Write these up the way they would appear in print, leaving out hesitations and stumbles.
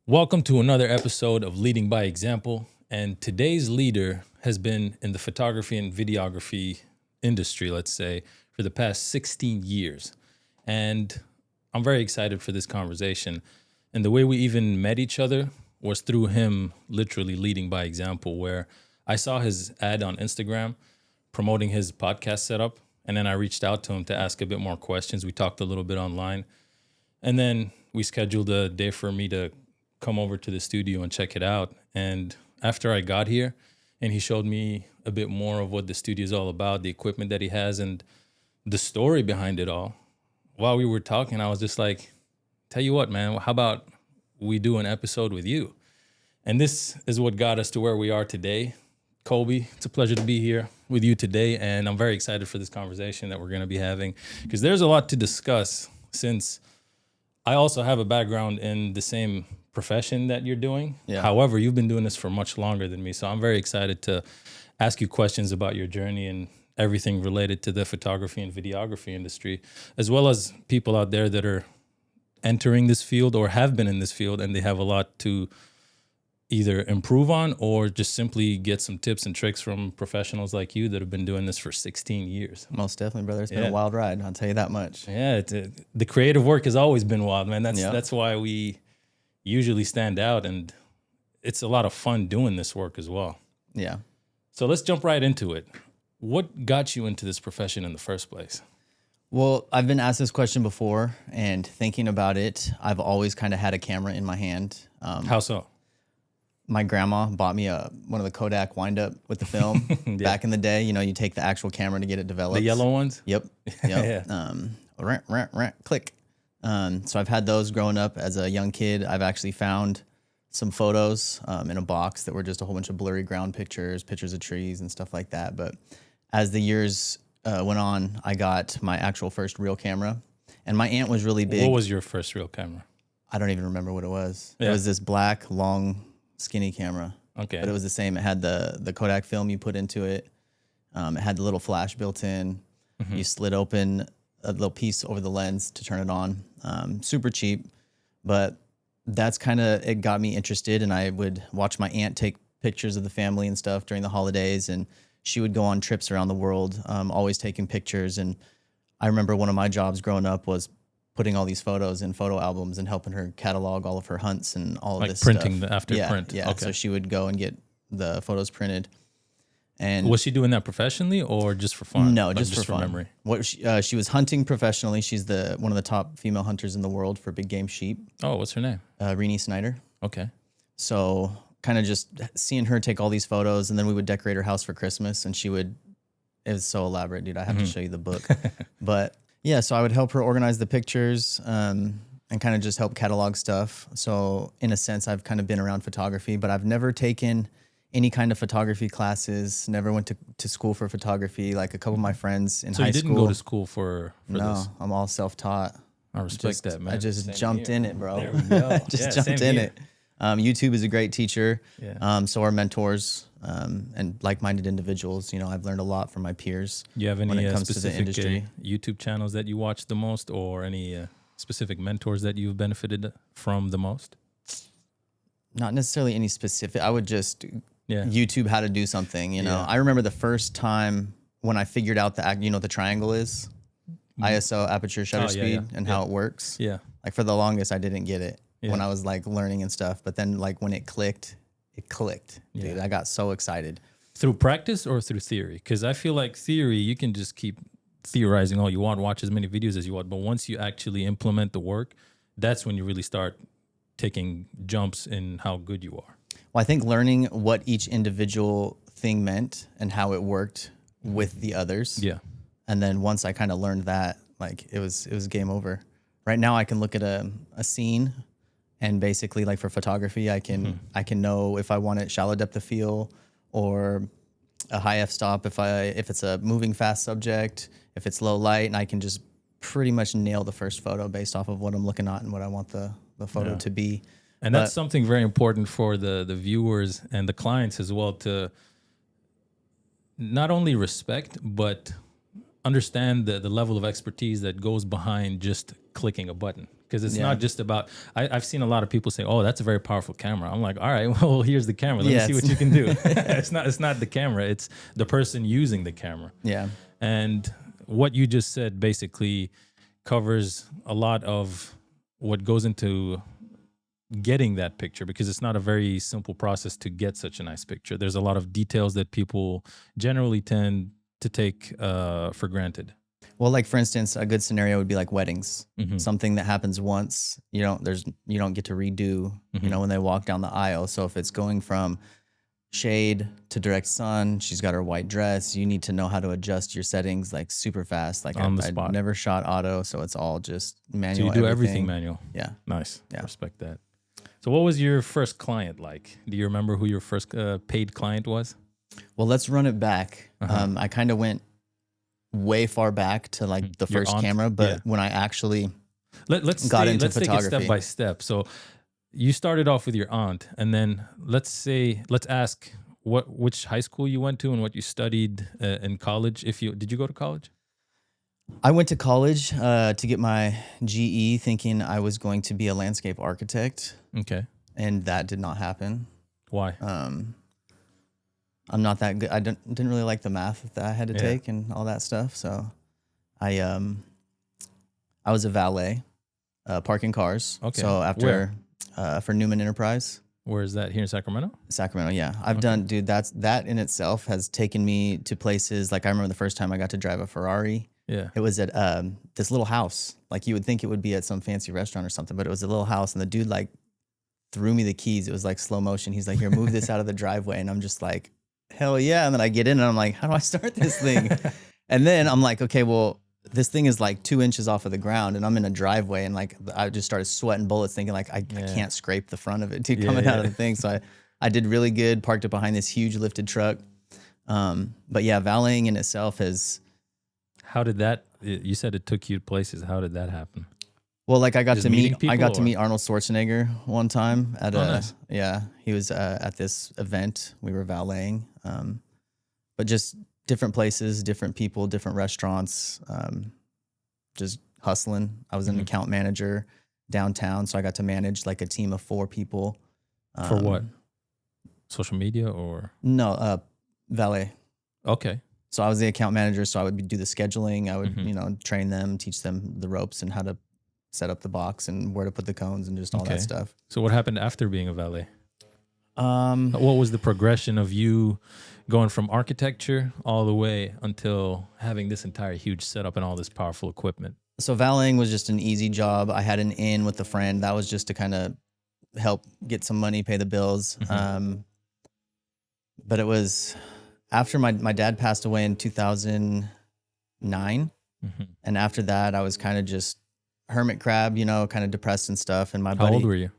Welcome to another episode of Leading by Example. And today's leader has been in the photography and videography industry, let's say, for the past 16 years. And I'm very excited for this conversation. And the way we even met each other was through him literally leading by example, where I saw his ad on Instagram promoting his podcast setup. And then I reached out to him to ask a bit more questions. We talked a little bit online. And then we scheduled a day for me to come over to the studio and check it out. And after I got here and he showed me a bit more of what the studio is all about, the equipment that he has and the story behind it all, while we were talking, I was just like, tell you what, man, how about we do an episode with you? And this is what got us to where we are today. Colby, it's a pleasure to be here with you today. And I'm very excited for this conversation that we're going to be having because there's a lot to discuss, since I also have a background in the same profession that you're doing. Yeah. However, you've been doing this for much longer than me. So I'm very excited to ask you questions about your journey and everything related to the photography and videography industry, as well as people out there that are entering this field or have been in this field and they have a lot to either improve on or just simply get some tips and tricks from professionals like you that have been doing this for 16 years. Most definitely, brother. It's been a wild ride. I'll tell you that much. Yeah, the creative work has always been wild, man. That's why we usually stand out, and it's a lot of fun doing this work as well. Yeah. So let's jump right into it. What got you into this profession in the first place? Well, I've been asked this question before, and thinking about it, I've always kind of had a camera in my hand. How so? My grandma bought me one of the Kodak wind-up with the film back in the day. You know, you take the actual camera to get it developed. The yellow ones? Yep. Yeah. Click. So I've had those growing up as a young kid. I've actually found some photos in a box that were just a whole bunch of blurry ground pictures of trees and stuff like that. But as the years went on, I got my actual first real camera. And my aunt was really big. What was your first real camera? I don't even remember what it was. Yeah. It was this black, long, skinny camera. Okay. But it was the same. It had the Kodak film you put into it. It had the little flash built in. Mm-hmm. You slid open a little piece over the lens to turn it on. Super cheap, but that's kind of, it got me interested, and I would watch my aunt take pictures of the family and stuff during the holidays, and she would go on trips around the world, always taking pictures. And I remember one of my jobs growing up was putting all these photos in photo albums and helping her catalog all of her hunts and all of this stuff. Like printing after print. Yeah. Okay. So she would go and get the photos printed. And was she doing that professionally or just for fun? No, like just for fun. Memory. What she was hunting professionally. She's one of the top female hunters in the world for big game sheep. Oh, what's her name? Renee Snyder. Okay. So kind of just seeing her take all these photos, and then we would decorate her house for Christmas, and it was so elaborate, dude. I have to show you the book. But yeah, so I would help her organize the pictures and kind of just help catalog stuff. So in a sense, I've kind of been around photography, but I've never taken any kind of photography classes, never went to school for photography. Like a couple of my friends in high school. So you didn't go to school for no, this? I'm all self-taught. I respect that, man. I just jumped in it, bro. There we go. Just jumped in it. YouTube is a great teacher. Yeah. So are mentors and like-minded individuals. You know, I've learned a lot from my peers. You have any when it comes to the specific industry. YouTube channels that you watch the most, or any specific mentors that you've benefited from the most? Not necessarily any specific. I would just YouTube how to do something. You know, Yeah. I remember the first time when I figured out the triangle is ISO, aperture, shutter speed, and how it works. Yeah. Like for the longest, I didn't get it when Yeah. I was like learning and stuff. But then like when it clicked, dude. Yeah. I got so excited. Through practice or through theory? Because I feel like theory, you can just keep theorizing all you want, watch as many videos as you want. But once you actually implement the work, that's when you really start taking jumps in how good you are. Well, I think learning what each individual thing meant and how it worked with the others. Yeah. And then once I kind of learned that, like it was game over. Right now I can look at a scene and basically like for photography, I can know if I want it shallow depth of field or a high f-stop if it's a moving fast subject, if it's low light, and I can just pretty much nail the first photo based off of what I'm looking at and what I want the photo to be. And that's something very important for the viewers and the clients as well, to not only respect, but understand the level of expertise that goes behind just clicking a button, because it's Yeah. not just about. I've seen a lot of people say, "Oh, that's a very powerful camera." I'm like, "All right, well, here's the camera. Let me see what you can do." It's not the camera; it's the person using the camera. Yeah. And what you just said basically covers a lot of what goes into getting that picture, because it's not a very simple process to get such a nice picture. There's a lot of details that people generally tend to take for granted. Well, like for instance, a good scenario would be like weddings. Mhm. Something that happens once, you don't get to redo, when they walk down the aisle. So if it's going from shade to direct sun, she's got her white dress, you need to know how to adjust your settings like super fast. Like On the I spot. never shot auto, so it's all just So manual. you do everything manual. Yeah. Nice. Yeah. Respect that. So what was your first client like? Do you remember who your first paid client was? Well, let's run it back. Uh-huh. I kind of went way far back to like the Your first aunt? camera, but Yeah. when I actually Let's got take into it step photography. by step. So you started off with your aunt, and then let's ask which high school you went to and what you studied in college. Did you go to college? I went to college to get my GE, thinking I was going to be a landscape architect, Okay. and that did not happen. Why? I'm not that good. I didn't really like the math that I had to Yeah. take and all that stuff. So I was a valet, parking cars. Okay. So after for Newman Enterprise, Where is that? Here in Sacramento? Sacramento. Yeah, I've done, dude. That in itself has taken me to places like I remember the first time I got to drive a Ferrari. Yeah. It was at this little house. Like you would think it would be at some fancy restaurant or something, but it was a little house, and the dude like threw me the keys. It was like slow motion. He's like, "Here, move this out of the driveway," and I'm just like, "Hell yeah!" And then I get in, and I'm like, "How do I start this thing?" And then I'm like, "Okay, well, this thing is like 2 inches off of the ground, and I'm in a driveway, and like I just started sweating bullets, thinking like I can't scrape the front of it, dude, coming out of the thing." So I did really good. Parked it behind this huge lifted truck. But yeah, valeting in itself is. How did that? You said it took you places. How did that happen? Well, like I got Just to meeting meet people, or- Arnold Schwarzenegger one time at nice. yeah, he was at this event. We were valeting, but just different places, different people, different restaurants, just hustling. I was an account manager downtown, so I got to manage like a team of 4 people. For what? Social media or? No, valet. Okay. So I was the account manager, so I would do the scheduling. I would, train them, teach them the ropes and how to set up the box and where to put the cones and just all that stuff. So what happened after being a valet? Um, What was the progression of you going from architecture all the way until having this entire huge setup and all this powerful equipment? So valeting was just an easy job. I had an in with a friend. That was just to kind of help get some money, pay the bills. But it was after my dad passed away in 2009. And after that, I was kind of just hermit crab, kind of depressed and stuff. And my buddy, How old were you? I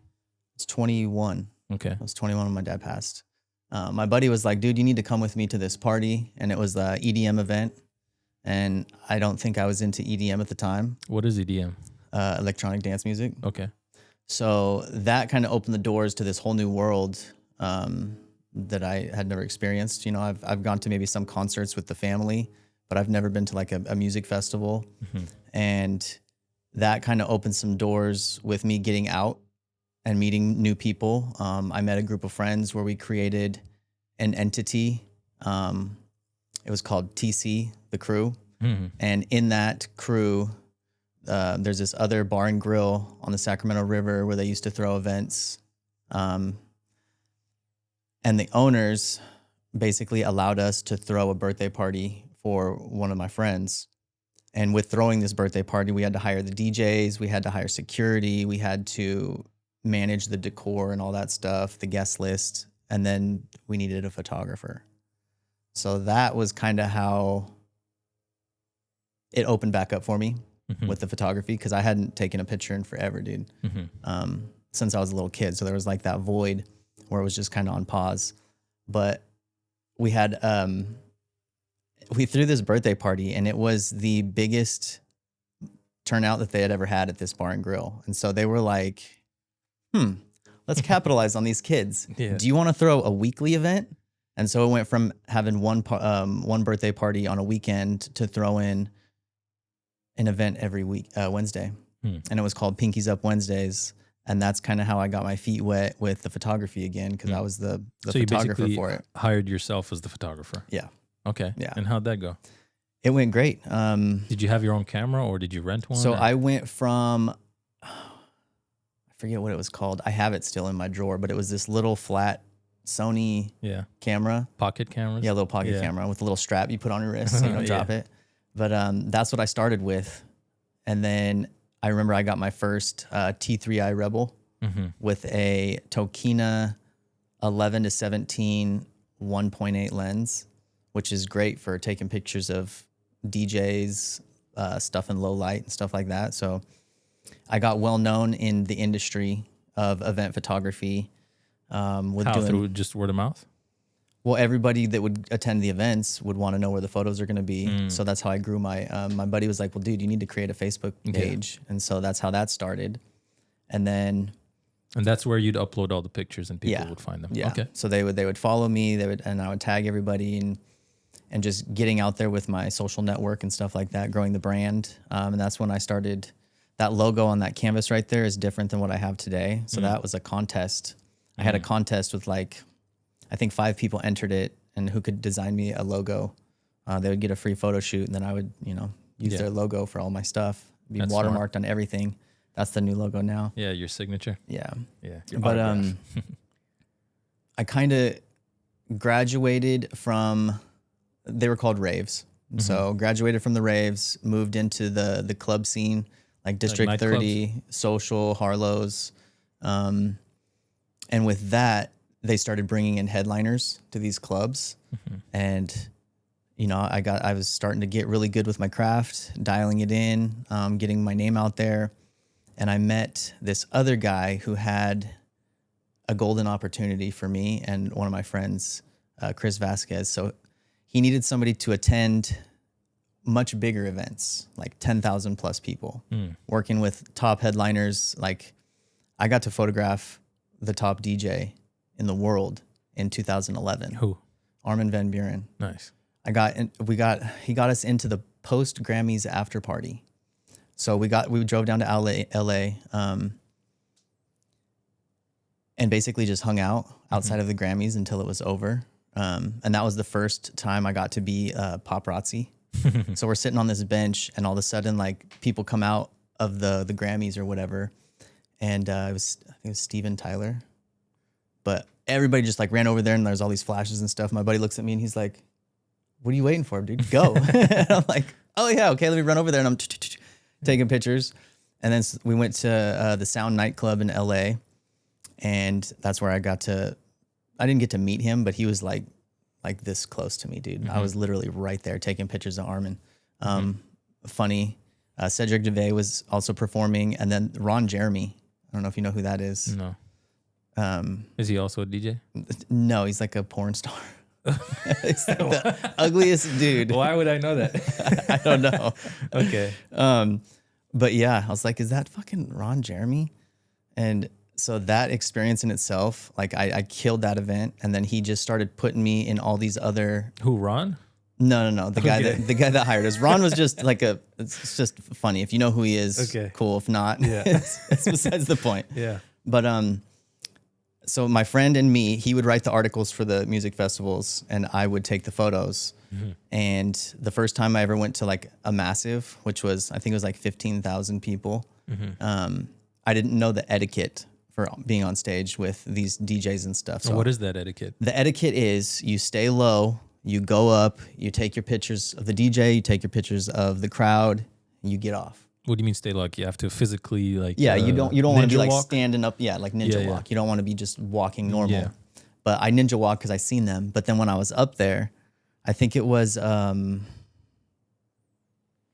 was 21. Okay. I was 21 when my dad passed. My buddy was like, "Dude, you need to come with me to this party." And it was the EDM event. And I don't think I was into EDM at the time, What is EDM? electronic dance music. Okay. So that kind of opened the doors to this whole new world that I had never experienced. I've gone to maybe some concerts with the family, but I've never been to like a music festival. And that kind of opened some doors with me getting out and meeting new people. I met a group of friends where we created an entity. It was called TC, the crew. And in that crew, there's this other bar and grill on the Sacramento River where they used to throw events. And the owners basically allowed us to throw a birthday party for one of my friends. And with throwing this birthday party, we had to hire the DJs, we had to hire security, we had to manage the decor and all that stuff, the guest list, and then we needed a photographer. So that was kind of how it opened back up for me with the photography, because I hadn't taken a picture in forever, dude, since I was a little kid. So there was like that void where it was just kind of on pause. But we had we threw this birthday party, and it was the biggest turnout that they had ever had at this bar and grill. And so they were like, let's capitalize on these kids. Yeah. Do you want to throw a weekly event? And so it went from having one birthday party on a weekend to throw in an event every week, Wednesday. and it was called Pinkies Up Wednesdays. And that's kind of how I got my feet wet with the photography again, because I was the So you photographer basically for it. hired yourself as the photographer. Yeah. Okay. Yeah. And how'd that go? It went great. Did you have your own camera or did you rent one? So or? I went from, I forget what it was called. I have it still in my drawer, but it was this little flat Sony camera. Pocket cameras? Yeah, a little pocket camera with a little strap you put on your wrist so you don't drop it. But that's what I started with. And then I remember I got my first T3i Rebel with a Tokina 11 to 17 1.8 lens, which is great for taking pictures of DJs, stuff in low light and stuff like that. So I got well known in the industry of event photography. Through just word of mouth? Well, everybody that would attend the events would want to know where the photos are going to be. So that's how I grew my buddy was like, well, dude, you need to create a Facebook page. And so that's how that started. And that's where you'd upload all the pictures and people would find them. Yeah. Okay. So they would follow me, and I would tag everybody and just getting out there with my social network and stuff like that, growing the brand. And that's when I started. That logo on that canvas right there is different than what I have today. So that was a contest. I had a contest with I think 5 people entered it, and who could design me a logo. They would get a free photo shoot, and then I would, use their logo for all my stuff. Be That's watermarked smart. on everything. That's the new logo now. Yeah, your signature. Yeah. Yeah. But I kind of graduated from, they were called raves. So graduated from the raves, moved into the club scene, like District Like 30, Social, Harlow's. And with that, they started bringing in headliners to these clubs. And, I was starting to get really good with my craft, dialing it in, getting my name out there. And I met this other guy who had a golden opportunity for me and one of my friends, Chris Vasquez. So he needed somebody to attend much bigger events, like 10,000 plus people, working with top headliners. Like I got to photograph the top DJ in the world in 2011. Who? Armin van Buuren. Nice. He got us into the post Grammys after party. So we drove down to LA, and basically just hung out outside of the Grammys until it was over. And that was the first time I got to be paparazzi. So we're sitting on this bench, and all of a sudden, like, people come out of the Grammys or whatever, and I think it was Steven Tyler, but everybody just like ran over there, and there's all these flashes and stuff. My buddy looks at me and he's like, "What are you waiting for, dude? Go!" And I'm like, "Oh yeah, okay, let me run over there," and I'm taking pictures. And then we went to the Sound nightclub in LA, and that's where I didn't get to meet him, but he was like this close to me, dude. I was literally right there taking pictures of Armin. Funny. Cedric Devay was also performing, and then Ron Jeremy. I don't know if you know who that is. No. Is he also a DJ? No, he's like a porn star. He's like the ugliest dude. Why would I know that? I don't know. Okay. But yeah, I was like, is that fucking Ron Jeremy? And so that experience in itself, like I killed that event, and then he just started putting me in all these other. Who, Ron? No. The guy that hired us. Ron was just like it's just funny. If you know who he is, cool. If not, it's besides the point. Yeah. But so my friend and me, he would write the articles for the music festivals, and I would take the photos. And the first time I ever went to like a massive, which was, I think it was like 15,000 people. I didn't know the etiquette for being on stage with these DJs and stuff. So what is that etiquette? The etiquette is you stay low, you go up, you take your pictures of the DJ, you take your pictures of the crowd, and you get off. What do you mean stay low? Like you have to physically you don't want to be like walk? standing up, like ninja walk. You don't want to be just walking normal. Yeah. But I ninja walk because I seen them. But then when I was up there, I think it was what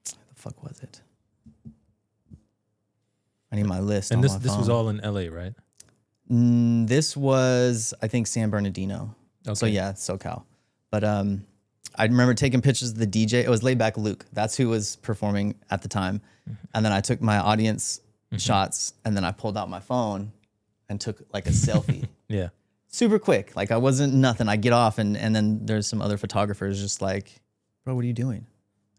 the fuck was it? I need my list. And on this my this phone. was all in LA, right? This was, I think, San Bernardino. Okay. So yeah, SoCal. But I remember taking pictures of the DJ. It was Laid Back Luke. That's who was performing at the time. And then I took my audience shots, and then I pulled out my phone and took like a selfie. Yeah. Super quick. Like I wasn't nothing. I get off, and then there's some other photographers just like, "Bro, what are you doing?"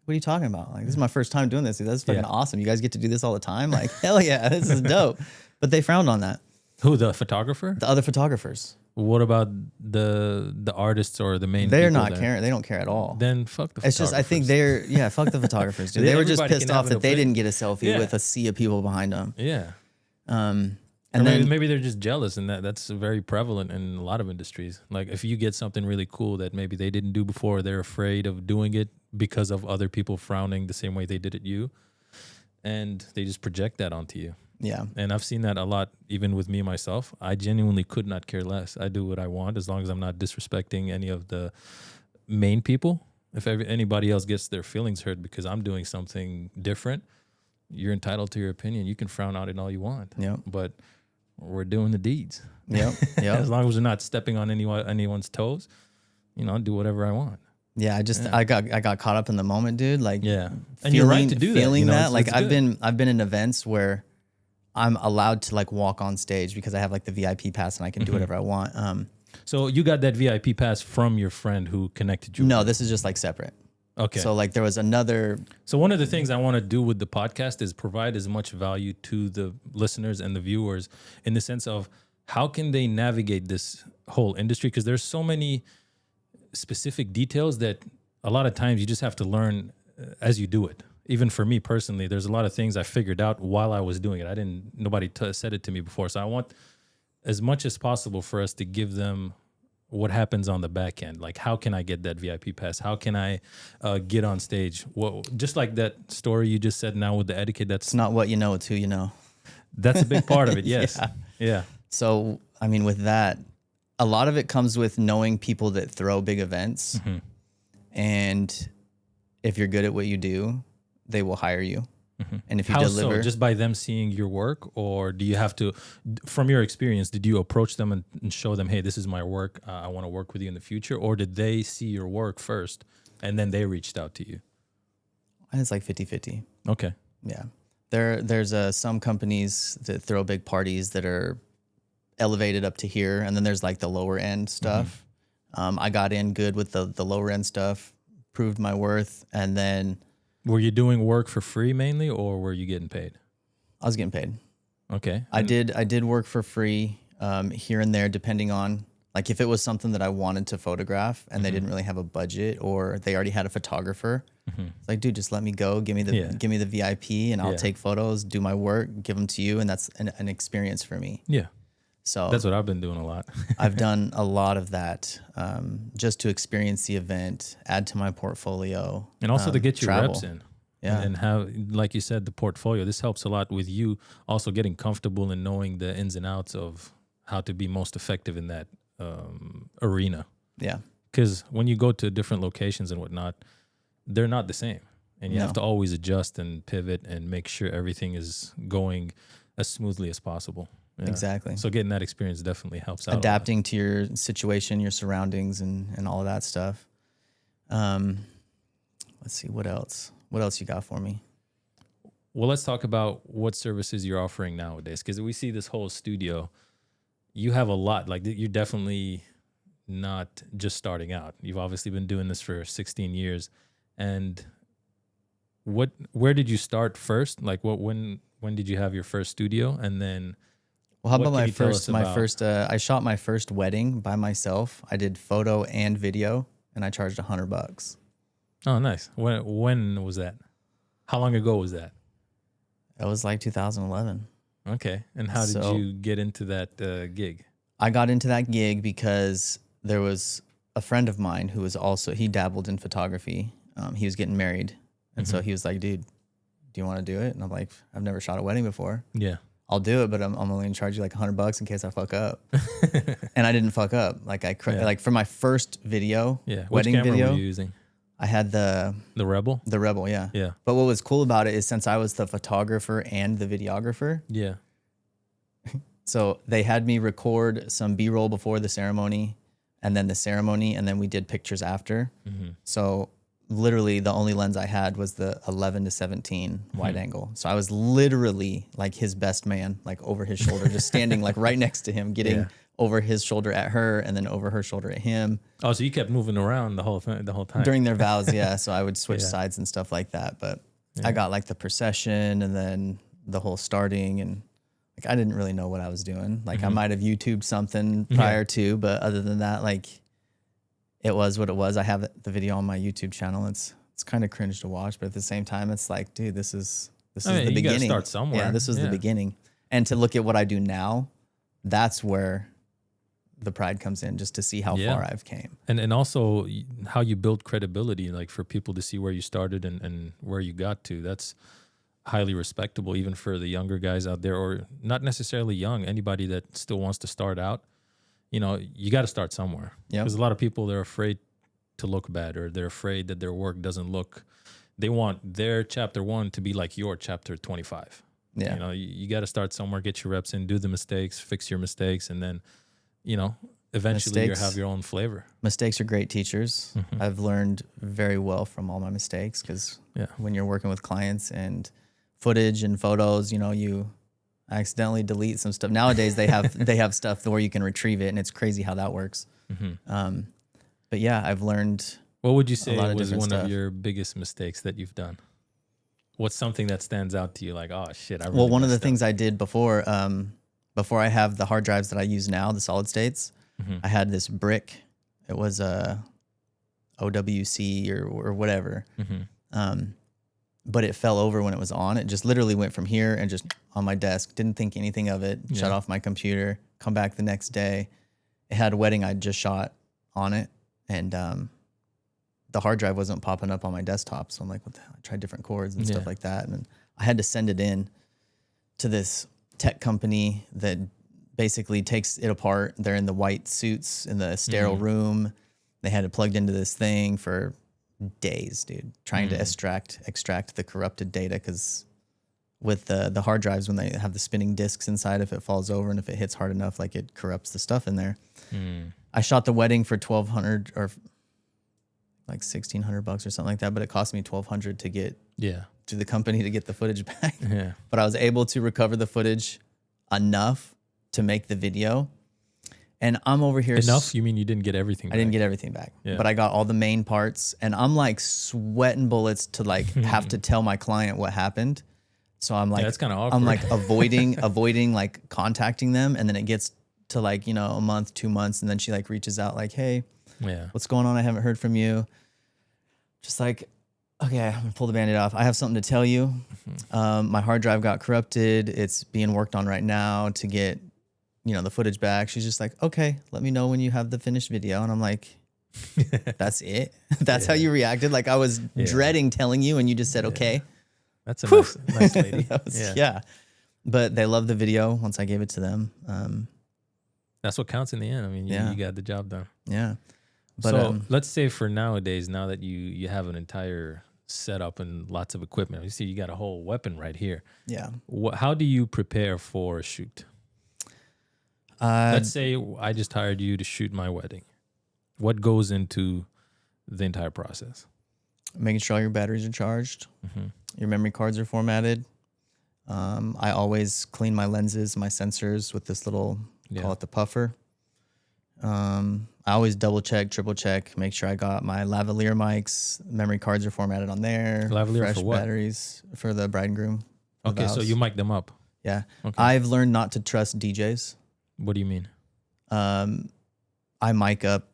what are you talking about? Like, this is my first time doing this. Dude. That's fucking Yeah. awesome. You guys get to do this all the time? Like, hell yeah, this is dope. But they frowned on that. Who, the photographer? The other photographers. What about the artists or the main They're people not there? caring. They don't care at all. Then fuck the It's just, I think fuck the photographers, dude. They were just Everybody pissed can have off an that they opinion. didn't get a selfie with a sea of people behind them. Yeah. And Or then maybe they're just jealous, and that's very prevalent in a lot of industries. Like if you get something really cool that maybe they didn't do before, they're afraid of doing it because of other people frowning the same way they did at you, and they just project that onto you. yeah, And I've seen that a lot, even with me myself. I genuinely could not care less. I do what I want as long as I'm not disrespecting any of the main people. If anybody else gets their feelings hurt because I'm doing something different, you're entitled to your opinion. You can frown out it all you want. Yep. But we're doing the deeds. yep, yep. As long as we're not stepping on anyone's toes, I'll do whatever I want. Yeah, I got caught up in the moment, dude. Like, Yeah. And you're right to do that. Feeling that, It's like I've good. been in events where I'm allowed to like walk on stage because I have like the VIP pass and I can do whatever I want. So you got that VIP pass from your friend who connected you? No, this is just like separate. Okay. So like there was another. So one of the things I want to do with the podcast is provide as much value to the listeners and the viewers in the sense of how can they navigate this whole industry? Because there's so many specific details that a lot of times you just have to learn as you do it. Even for me personally, there's a lot of things I figured out while I was doing it. Nobody said it to me before. So I want as much as possible for us to give them what happens on the back end. Like, how can I get that VIP pass? How can I get on stage? Just like that story you just said now with the etiquette, It's not what you know, it's who you know. that's a big part of it. Yes. Yeah. So I mean, with that, a lot of it comes with knowing people that throw big events, and if you're good at what you do, they will hire you. And if you How deliver, so? Just by them seeing your work, or do you have to, from your experience, did you approach them and show them, hey, this is my work, I want to work with you in the future, or did they see your work first and then they reached out to you? it's like 50-50. Okay. Yeah. There's some companies that throw big parties that are elevated up to here, and then there's like the lower end stuff. I got in good with the lower end stuff, proved my worth, and then Were you doing work for free mainly, or were you getting paid? I was getting paid. Okay. I did work for free here and there, depending on like if it was something that I wanted to photograph and they didn't really have a budget or they already had a photographer. It's like, dude, just let me go, give me the VIP, and I'll take photos, do my work, give them to you, and that's an experience for me. Yeah. So That's what I've been doing a lot. I've done a lot of that just to experience the event, add to my portfolio, And also to get your travel. reps in. Yeah. And have, like you said, the portfolio. This helps a lot with you also getting comfortable and knowing the ins and outs of how to be most effective in that arena. Yeah. Because when you go to different locations and whatnot, they're not the same. And you have to always adjust and pivot and make sure everything is going as smoothly as possible. Yeah. Exactly. So getting that experience definitely helps out. Adapting to your situation, your surroundings, and all of that stuff. Let's see, what else? What else you got for me? Well, let's talk about what services you're offering nowadays. Because we see this whole studio, you have a lot. Like, you're definitely not just starting out. You've obviously been doing this for 16 years. And where did you start first? Like, when did you have your first studio? And then, well, how what about can you tell us about- I shot my first wedding by myself. I did photo and video, and I charged $100. Oh, nice. When was that? How long ago was that? That was like 2011. Okay. And how did So- you get into that gig? I got into that gig because there was a friend of mine who was he dabbled in photography. He was getting married. And so he was like, dude, do you want to do it? And I'm like, I've never shot a wedding before. Yeah. I'll do it, but I'm only gonna charge you like $100 in case I fuck up. And I didn't fuck up. Like like for my first video, Yeah. Which wedding camera video, were you using? I had the Rebel? Rebel, yeah. Yeah. But what was cool about it is since I was the photographer and the videographer, Yeah. so they had me record some B-roll before the ceremony, and then the ceremony, and then we did pictures after. So literally the only lens I had was the 11 to 17 wide angle. So I was literally like his best man, like over his shoulder, just standing like right next to him, getting over his shoulder at her and then over her shoulder at him. Oh, so you kept moving around the whole time During their vows, yeah. So I would switch sides and stuff like that. But I got like the procession and then the whole starting, and like I didn't really know what I was doing. Like I might have YouTubed something prior to, but other than that, like it was what it was. I have the video on my YouTube channel. It's kind of cringe to watch, but at the same time, it's like, dude, this is the you beginning. gotta start somewhere. Yeah, this was the beginning. And to look at what I do now, that's where the pride comes in, just to see how far I've came. And also how you build credibility, like for people to see where you started and where you got to. That's highly respectable, even for the younger guys out there, or not necessarily young, anybody that still wants to start out. You know, you got to start somewhere. Yeah. Because a lot of people, they're afraid to look bad, or they're afraid that their work doesn't look. They want their chapter 1 to be like your chapter 25. Yeah. You know, you got to start somewhere, get your reps in, do the mistakes, fix your mistakes, and then, you know, eventually you have your own flavor. Mistakes are great teachers. I've learned very well from all my mistakes, because when you're working with clients and footage and photos, you know, you accidentally delete some stuff. Nowadays they have stuff where you can retrieve it, and it's crazy how that works. But yeah, I've learned. What would you say was one stuff. of your biggest mistakes that you've done? What's something that stands out to you? Like, oh shit, I really well, one of the messed things I did before I have the hard drives that I use now, the solid states, I had this brick. It was a OWC or whatever. But it fell over when it was on. It just literally went from here and just on my desk. Didn't think anything of it. Shut off my computer. Come back the next day. It had a wedding I just shot on it, and the hard drive wasn't popping up on my desktop. So I'm like, what the hell? I tried different chords and stuff like that, and then I had to send it in to this tech company that basically takes it apart. They're in the white suits in the sterile room. They had it plugged into this thing for days, dude, trying to extract the corrupted data, because with the hard drives, when they have the spinning discs inside, if it falls over and if it hits hard enough, like it corrupts the stuff in there. I shot the wedding for $1,200 or like $1,600 or something like that, but it cost me $1,200 to get to the company to get the footage back. But I was able to recover the footage enough to make the video. And I'm over here. Enough? You mean you didn't get everything back? I didn't get everything back, but I got all the main parts, and I'm like sweating bullets to like have to tell my client what happened. So I'm like, that's kind of awkward. I'm like avoiding like contacting them. And then it gets to like, you know, a month, 2 months. And then she like reaches out like, hey, what's going on? I haven't heard from you. Just like, okay, I'm gonna pull the Band-Aid off. I have something to tell you. My hard drive got corrupted. It's being worked on right now to get, you know, the footage back. She's just like, okay, let me know when you have the finished video. And I'm like, that's it? That's how you reacted? Like I was dreading telling you, and you just said, okay. That's a nice lady. But they loved the video once I gave it to them. That's what counts in the end. I mean, you got the job done. Yeah. But so let's say for nowadays, now that you have an entire setup and lots of equipment, you see you got a whole weapon right here. Yeah. How do you prepare for a shoot? Let's say I just hired you to shoot my wedding. What goes into the entire process? Making sure all your batteries are charged. Your memory cards are formatted. I always clean my lenses, my sensors with this little, call it the puffer. I always double check, triple check, make sure I got my lavalier mics. Memory cards are formatted on there. Lavalier fresh for what? Batteries for the bride and groom. Okay, so you mic them up. Yeah. Okay. I've learned not to trust DJs. What do you mean? I mic up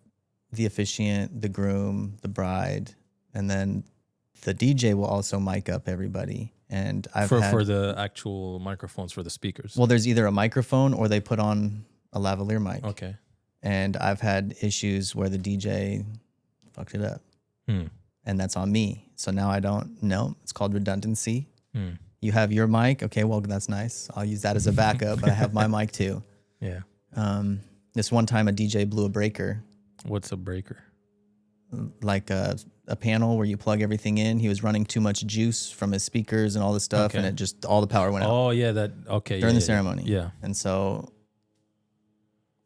the officiant, the groom, the bride, and then the DJ will also mic up everybody. And I've for the actual microphones for the speakers. Well, there's either a microphone or they put on a lavalier mic. Okay. And I've had issues where the DJ fucked it up. And that's on me. So now I don't know. It's called redundancy. You have your mic. Okay, well, that's nice. I'll use that as a backup, but I have my mic too. Yeah. This one time a DJ blew a breaker. What's a breaker? Like a panel where you plug everything in. He was running too much juice from his speakers and all this stuff, and it just all the power went out. Oh yeah, during the ceremony. Yeah. And so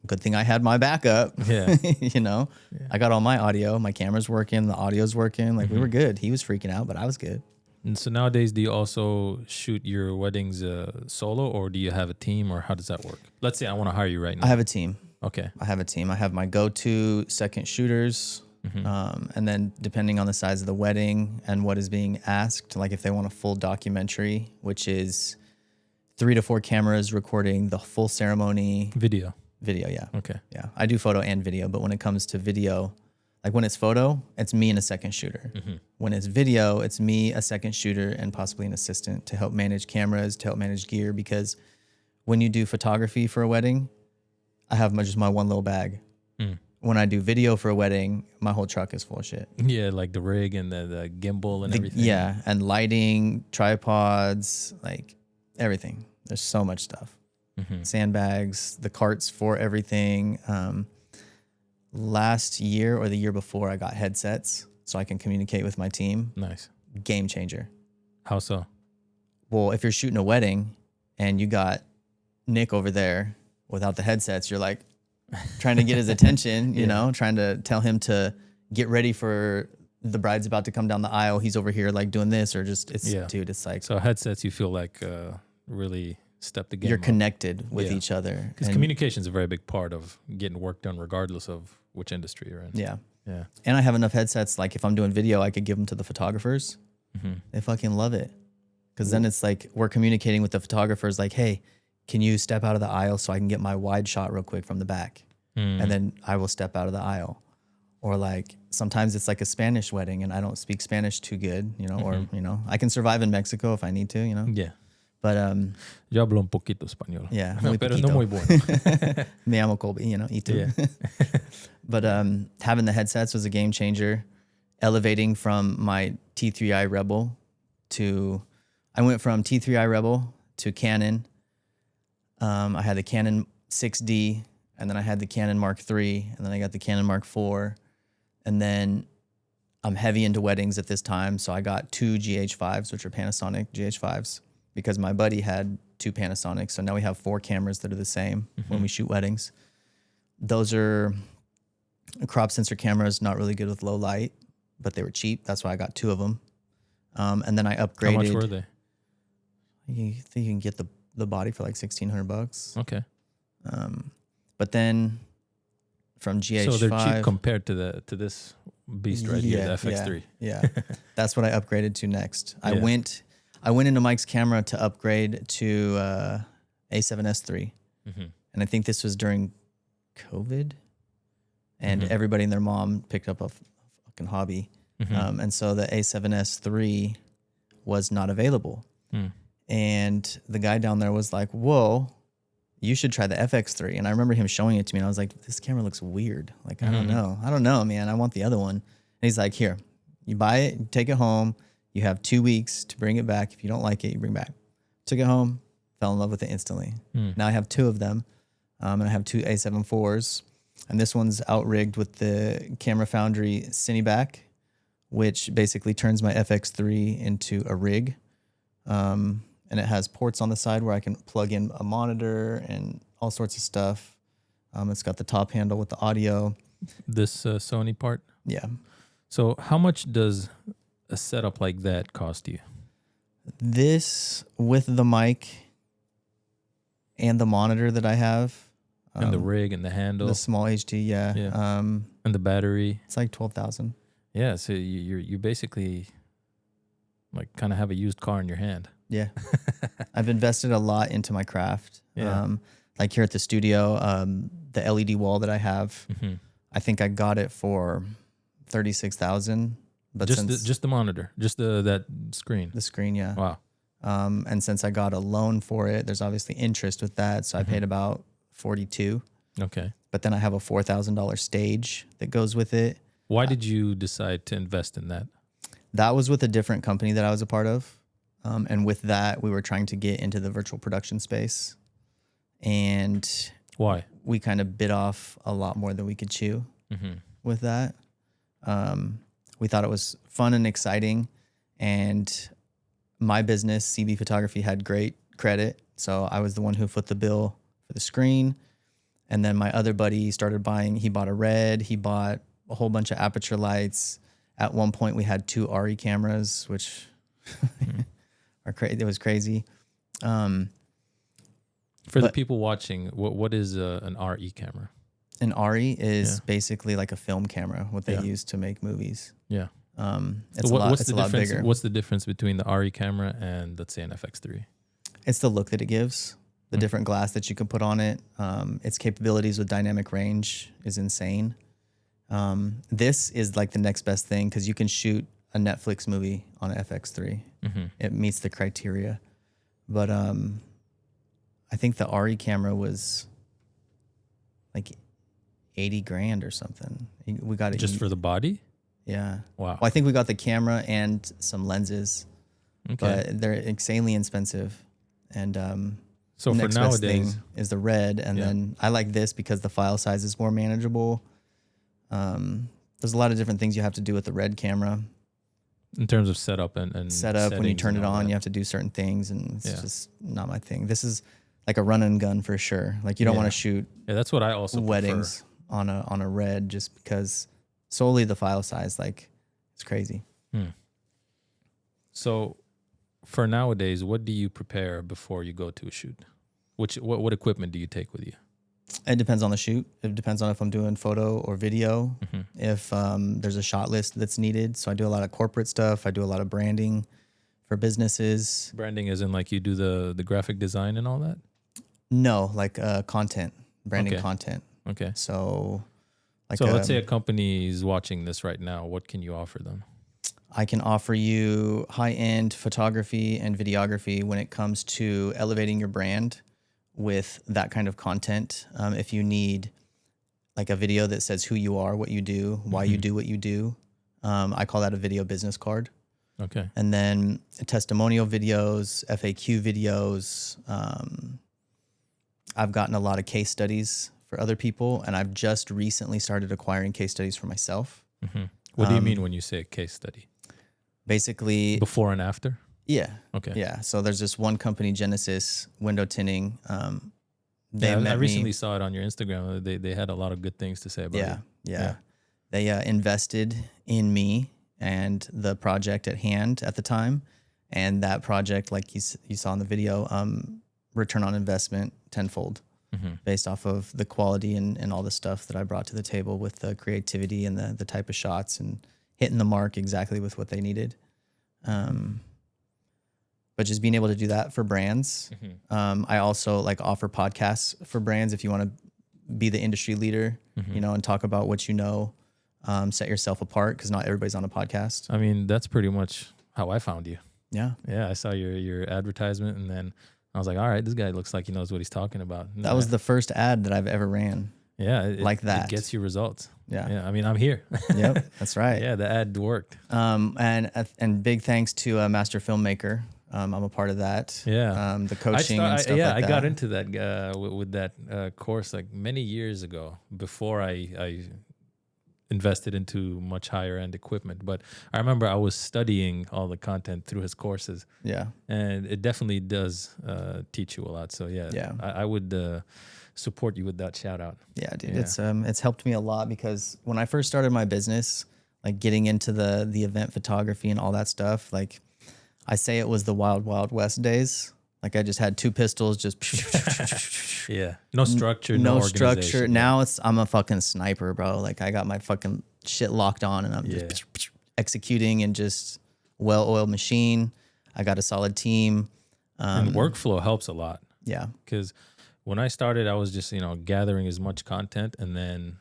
good thing I had my backup. Yeah. You know, I got all my audio, my camera's working, the audio's working. Like we were good. He was freaking out, but I was good. And so nowadays, do you also shoot your weddings solo, or do you have a team, or how does that work? Let's say I want to hire you right now. I have a team. Okay. I have a team. I have my go-to second shooters. And then depending on the size of the wedding and what is being asked, like if they want a full documentary, which is 3 to 4 cameras recording the full ceremony. Video, yeah. okay. Yeah. I do photo and video, but when it comes to video, like when it's photo, it's me and a second shooter. When it's video, it's me, a second shooter, and possibly an assistant to help manage cameras, to help manage gear. Because when you do photography for a wedding, I have just my one little bag. When I do video for a wedding, my whole truck is full of shit. Yeah, like the rig and the gimbal and everything. Yeah, and lighting, tripods, like everything. There's so much stuff. Sandbags, the carts for everything. Last year or the year before, I got headsets so I can communicate with my team. Nice. Game changer. How so? Well, if you're shooting a wedding and you got Nick over there without the headsets, you're like trying to get his attention, you know, trying to tell him to get ready for the bride's about to come down the aisle. He's over here like doing this, or just dude, it's like, so headsets, you feel like really step the game you're up. connected with each other. Because communication is a very big part of getting work done, regardless of which industry you're in. Yeah. Yeah. And I have enough headsets. Like if I'm doing video, I could give them to the photographers. They fucking love it. Because then it's like we're communicating with the photographers like, hey, can you step out of the aisle so I can get my wide shot real quick from the back? And then I will step out of the aisle. Or like sometimes it's like a Spanish wedding and I don't speak Spanish too good, you know, or, you know, I can survive in Mexico if I need to, you know. Yeah. But yo hablo un poquito español. Yeah, no, muy pero poquito. no muy bueno. Me llamo Colby, you know, y tú. Yeah. But having the headsets was a game changer. Elevating from my T3i Rebel I went from T3i Rebel to Canon. I had the Canon 6D, and then I had the Canon Mark III, and then I got the Canon Mark IV. And then I'm heavy into weddings at this time, so I got 2 GH5s, which are Panasonic GH5s, because my buddy had 2 Panasonics. So now we have 4 cameras that are the same when we shoot weddings. Those are crop sensor cameras, not really good with low light, but they were cheap. That's why I got 2 of them. And then I upgraded. How much were they? You think you can get the body for like $1,600. Okay. But then from GH5, so they're cheap compared to this beast right here, the FX3. Yeah. That's what I upgraded to next. I went into Mike's camera to upgrade to A7S III. And I think this was during COVID, and everybody and their mom picked up a fucking hobby. And so the A7S III was not available. And the guy down there was like, whoa, you should try the FX3. And I remember him showing it to me, and I was like, this camera looks weird. Like, I don't know, man. I want the other one. And he's like, here, you buy it, you take it home. You have 2 weeks to bring it back. If you don't like it, you bring it back. Took it home, fell in love with it instantly. Now I have 2 of them, and I have 2 A7 IVs. And this one's outrigged with the Camera Foundry Cineback, which basically turns my FX3 into a rig. And it has ports on the side where I can plug in a monitor and all sorts of stuff. It's got the top handle with the audio. This Sony part? Yeah. So how much does a setup like that cost you? This with the mic and the monitor that I have. And the rig and the handle. The small HD, yeah. And the battery. It's like $12,000. Yeah, so you basically like kind of have a used car in your hand. Yeah. I've invested a lot into my craft. Yeah. Like here at the studio, the LED wall that I have, I think I got it for $36,000. But just the monitor, just that screen. The screen, yeah. Wow. And since I got a loan for it, there's obviously interest with that. So I paid about $42,000. Okay. But then I have a $4,000 stage that goes with it. Why did you decide to invest in that? That was with a different company that I was a part of. And with that, we were trying to get into the virtual production space. And why? We kind of bit off a lot more than we could chew with that. We thought it was fun and exciting. And my business, CB Photography, had great credit. So I was the one who foot the bill for the screen. And then my other buddy started buying, he bought a Red, he bought a whole bunch of aperture lights. At one point we had 2 RE cameras, which it was crazy. For the people watching, what is an RE camera? An RE is basically like a film camera, what they use to make movies. Yeah. It's what's a lot bigger. What's the difference between the RE camera and, let's say, an FX3? It's the look that it gives, the different glass that you can put on it. Its capabilities with dynamic range is insane. This is like the next best thing because you can shoot a Netflix movie on an FX3. It meets the criteria. But I think the RE camera was like 80 grand or something. We got it just for the body? Yeah. Wow. Well, I think we got the camera and some lenses, Okay. but they're insanely expensive. And So the for next best nowadays, thing is the Red, and then I like this because the file size is more manageable. There's a lot of different things you have to do with the Red camera. in terms of setup and Setup, when you settings turn and it all on, that. you have to do certain things, and it's just not my thing. This is like a run and gun for sure. Like you don't want to shoot that's what I also weddings on a Red just because solely the file size, like it's crazy. So for nowadays, what do you prepare before you go to a shoot? What equipment do you take with you? It depends on the shoot. It depends on if I'm doing photo or video. If there's a shot list that's needed. So I do a lot of corporate stuff. I do a lot of branding for businesses. Branding is in like you do the graphic design and all that? No, like content, branding Okay. content. Okay. So like Let's say a company is watching this right now. What can you offer them? I can offer you high-end photography and videography when it comes to elevating your brand with that kind of content. If you need like a video that says who you are, what you do, why you do what you do, I call that a video business card. Okay. And then testimonial videos, FAQ videos. I've gotten a lot of case studies for other people, and I've just recently started acquiring case studies for myself. What do you mean when you say a case study? Basically, Before and after? yeah. Okay. Yeah. So there's this one company, Genesis Window Tinting. They I met recently me. saw it on your Instagram. They had a lot of good things to say about it. Yeah. They invested in me and the project at hand at the time. And that project, like you saw in the video, return on investment tenfold based off of the quality and all the stuff that I brought to the table with the creativity and the type of shots and hitting the mark exactly with what they needed. But just being able to do that for brands. I also like offer podcasts for brands if you want to be the industry leader, and talk about what you know, set yourself apart because not everybody's on a podcast. I mean, that's pretty much how I found you. Yeah. Yeah, I saw your advertisement, and then I was like, all right, this guy looks like he knows what he's talking about. That was the first ad that I've ever ran. Yeah, like that. It gets you results. Yeah. Yeah, I mean, I'm here. Yep, that's right. Yeah, the ad worked. And big thanks to Master Filmmaker. I'm a part of that. Yeah. The coaching and stuff like that. I got into that with that course like many years ago before I invested into much higher end equipment. But I remember I was studying all the content through his courses. Yeah. And it definitely does teach you a lot. So yeah. I would support you with that shout out. Yeah, dude. Yeah. It's helped me a lot because when I first started my business, like getting into the event photography and all that stuff, like I say it was the wild, wild west days. Like I just had 2 pistols, just yeah, no structure, no organization. structure. Now I'm a fucking sniper, bro. Like I got my fucking shit locked on, and I'm just executing and just well-oiled machine. I got a solid team. And workflow helps a lot. Yeah, because when I started, I was just gathering as much content, and then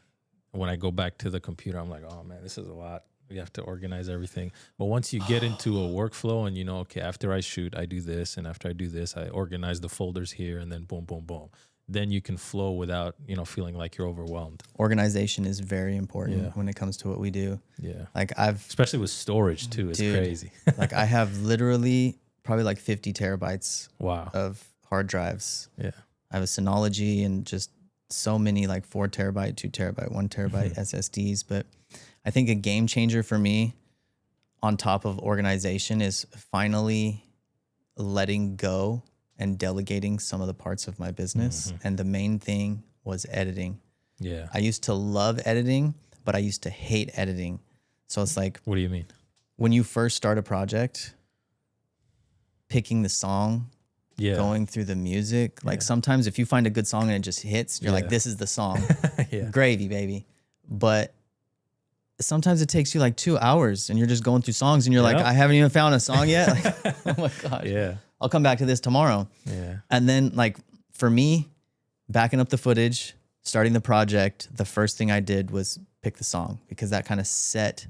when I go back to the computer, I'm like, oh man, this is a lot. You have to organize everything. But once you get into a workflow and okay, after I shoot, I do this. And after I do this, I organize the folders here and then boom, boom, boom. Then you can flow without, feeling like you're overwhelmed. Organization is very important when it comes to what we do. Yeah. Like especially with storage too. It's crazy. Like I have literally probably like 50 terabytes of hard drives. Yeah. I have a Synology and just so many like 4 terabyte, 2 terabyte, 1 terabyte SSDs. But I think a game changer for me on top of organization is finally letting go and delegating some of the parts of my business. And the main thing was editing. Yeah. I used to love editing, but I used to hate editing. So it's like, What do you mean? when you first start a project, picking the song, Yeah. going through the music, like sometimes if you find a good song and it just hits, you're like, this is the song. Yeah. Gravy, baby. But sometimes it takes you like 2 hours and you're just going through songs and you're like, I haven't even found a song yet. Like, oh my gosh. Yeah. I'll come back to this tomorrow. Yeah. And then like for me, backing up the footage, starting the project, the first thing I did was pick the song because that kind of set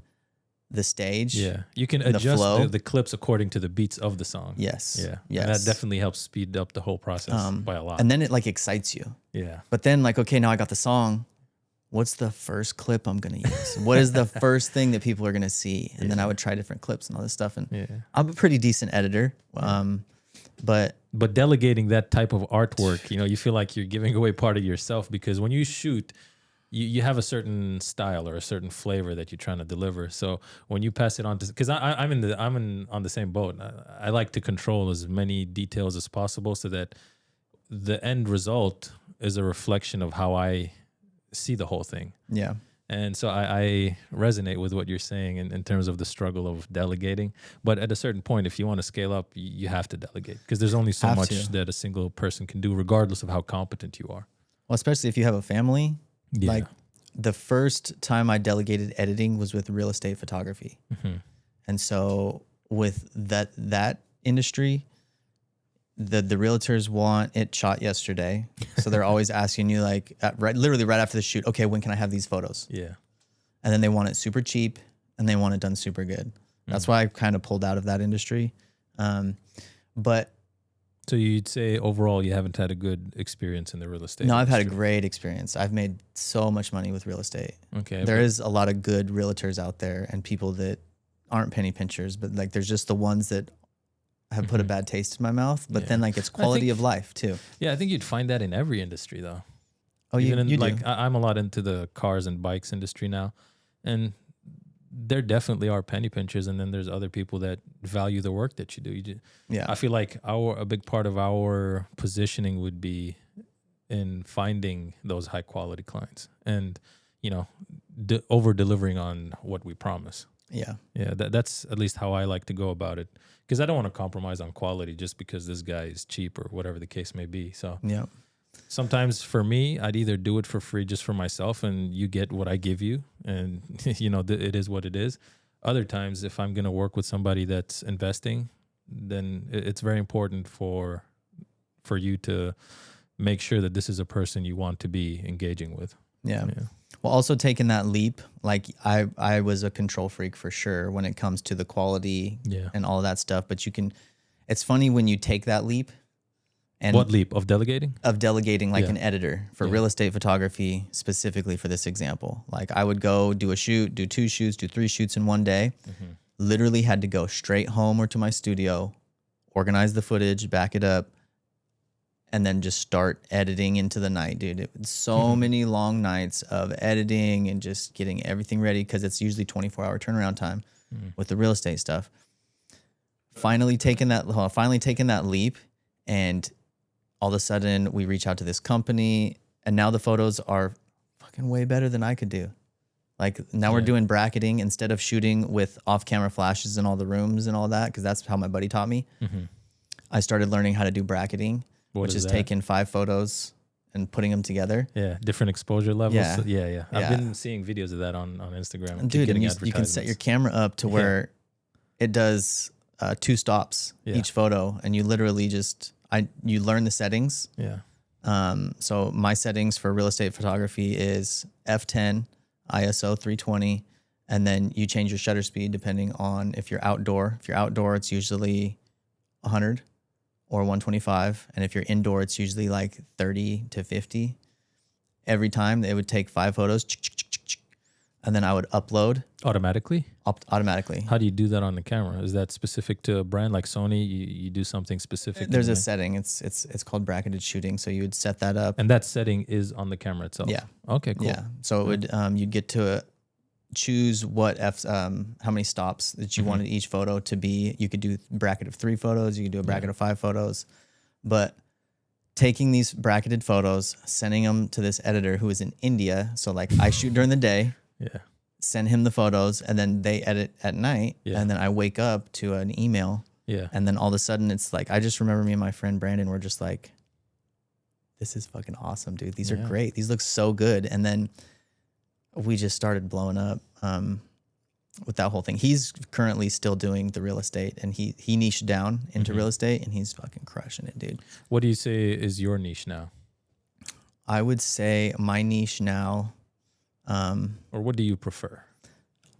the stage. Yeah. You can the adjust flow. the clips according to the beats of the song. Yes. Yeah. Yes. And that definitely helps speed up the whole process by a lot. And then it like excites you. Yeah. But then like, okay, now I got the song. What's the first clip I'm going to use? What is the first thing that people are going to see? And then I would try different clips and all this stuff. And I'm a pretty decent editor. But delegating that type of artwork, you know, you feel like you're giving away part of yourself because when you shoot, you have a certain style or a certain flavor that you're trying to deliver. So when you pass it on to, because I'm on the same boat. I like to control as many details as possible so that the end result is a reflection of how I see the whole thing. Yeah. And so I resonate with what you're saying in terms of the struggle of delegating. But at a certain point, if you want to scale up, you have to delegate because there's only so much that a single person can do, regardless of how competent you are. Well, especially if you have a family. Yeah. Like the first time I delegated editing was with real estate photography. And so with that industry, the realtors want it shot yesterday. So they're always asking you like literally right after the shoot, okay, when can I have these photos? Yeah. And then they want it super cheap and they want it done super good. That's why I kind of pulled out of that industry. But so you'd say overall you haven't had a good experience in the real estate? No, I've had a great experience. I've made so much money with real estate. Okay. There is a lot of good realtors out there and people that aren't penny pinchers, but like there's just the ones that have put a bad taste in my mouth. But then like it's quality of life too. Yeah, I think you'd find that in every industry though. Oh, even you like do. I'm a lot into the cars and bikes industry now, and there definitely are penny pinchers, and then there's other people that value the work that you do. Yeah. I feel like a big part of our positioning would be in finding those high quality clients, and you know, over delivering on what we promise. Yeah. Yeah, that's at least how I like to go about it, because I don't want to compromise on quality just because this guy is cheap or whatever the case may be. So Yeah. sometimes for me, I'd either do it for free just for myself and you get what I give you, and you know, it is what it is. Other times, if I'm going to work with somebody that's investing, then it's very important for you to make sure that this is a person you want to be engaging with. Yeah. Well, also taking that leap, like I was a control freak for sure when it comes to the quality and all of that stuff. But it's funny when you take that leap. And what leap of delegating? Of delegating, like an editor for real estate photography, specifically for this example. Like I would go do a shoot, do 2 shoots, do 3 shoots in one day. Literally had to go straight home or to my studio, organize the footage, back it up, and then just start editing into the night, dude. It was so many long nights of editing and just getting everything ready because it's usually 24-hour turnaround time with the real estate stuff. Finally taking that leap, and all of a sudden we reach out to this company, and now the photos are fucking way better than I could do. Like now we're doing bracketing instead of shooting with off-camera flashes in all the rooms and all that, because that's how my buddy taught me. I started learning how to do bracketing, which is taking 5 photos and putting them together. Yeah, different exposure levels. Yeah. I've been seeing videos of that on Instagram. Dude, and you can set your camera up to where it does 2 stops each photo, and you literally you learn the settings. Yeah. So my settings for real estate photography is f10, ISO 320, and then you change your shutter speed depending on if you're outdoor. If you're outdoor, it's usually 100 or 125, and if you're indoor, it's usually like 30 to 50. Every time it would take 5 photos, and then I would upload automatically. Automatically. How do you do that on the camera? Is that specific to a brand like Sony? You do something specific? There's a setting. It's called bracketed shooting. So you would set that up, and that setting is on the camera itself. Yeah. Okay. Cool. Yeah. So it would you'd get to choose what how many stops that you wanted each photo to be. You could do a bracket of 3 photos. You could do a bracket of 5 photos, but taking these bracketed photos, sending them to this editor who is in India. So like I shoot during the day, Yeah. send him the photos, and then they edit at night. Yeah. And then I wake up to an email. Yeah. And then all of a sudden it's like, I just remember me and my friend Brandon were just like, this is fucking awesome, dude. These are great. These look so good. And then we just started blowing up with that whole thing. He's currently still doing the real estate, and he niched down into real estate, and he's fucking crushing it, dude. What do you say is your niche now? I would say my niche now, or what do you prefer?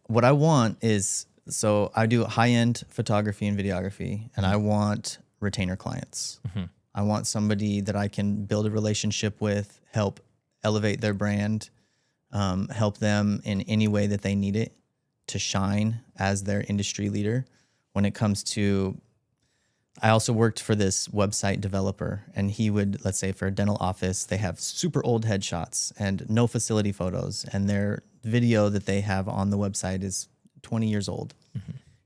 what I want is, so I do high-end photography and videography, and I want retainer clients. I want somebody that I can build a relationship with, help elevate their brand, help them in any way that they need it to shine as their industry leader. When it comes to, I also worked for this website developer, and he would, let's say for a dental office, they have super old headshots and no facility photos, and their video that they have on the website is 20 years old.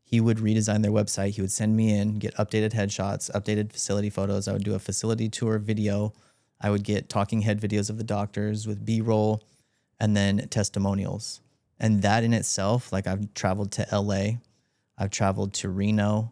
He would redesign their website. He would send me in, get updated headshots, updated facility photos. I would do a facility tour video. I would get talking head videos of the doctors with B-roll, and then testimonials. And that in itself, like I've traveled to LA, I've traveled to Reno,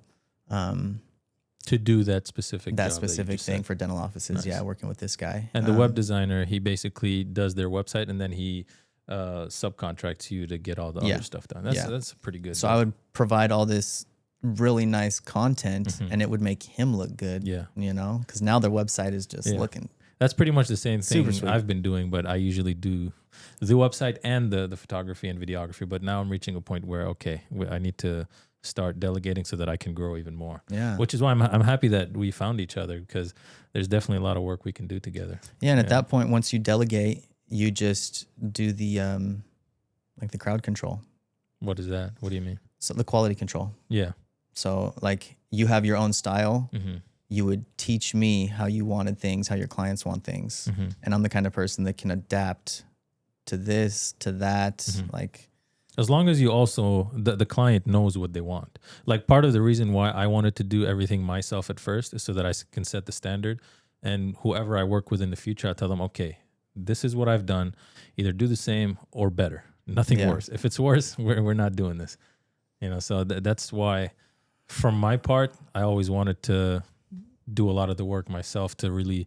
to do that specific that job specific you thing said. for dental offices. Nice. Yeah, working with this guy. And the web designer, he basically does their website, and then he subcontracts you to get all the other stuff done. That's pretty good. So I would provide all this really nice content, and it would make him look good. Yeah. You know, because now their website is just looking. That's pretty much the same thing Super sweet. I've been doing, but I usually do the website and the photography and videography. But now I'm reaching a point where, okay, I need to start delegating so that I can grow even more. Yeah. Which is why I'm happy that we found each other, because there's definitely a lot of work we can do together. Yeah, and at that point, once you delegate, you just do the like the crowd control. What is that? What do you mean? So the quality control. Yeah. So like you have your own style. You would teach me how you wanted things, how your clients want things. And I'm the kind of person that can adapt to this, to that. Like, as long as you also, the client knows what they want. Like part of the reason why I wanted to do everything myself at first is so that I can set the standard, and whoever I work with in the future, I tell them, okay, this is what I've done. Either do the same or better. Nothing worse. If it's worse, we're not doing this. You know, so that's why, from my part, I always wanted to do a lot of the work myself to really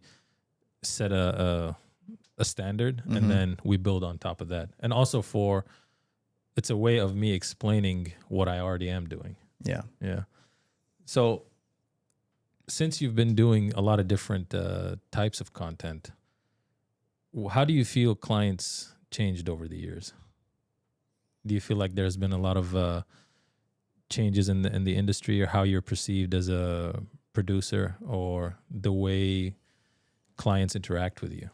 set a standard, and then we build on top of that. And also it's a way of me explaining what I already am doing. yeah. Yeah. So since you've been doing a lot of different types of content, how do you feel clients changed over the years? Do you feel like there's been a lot of changes in the industry, or how you're perceived as a producer, or the way clients interact with you?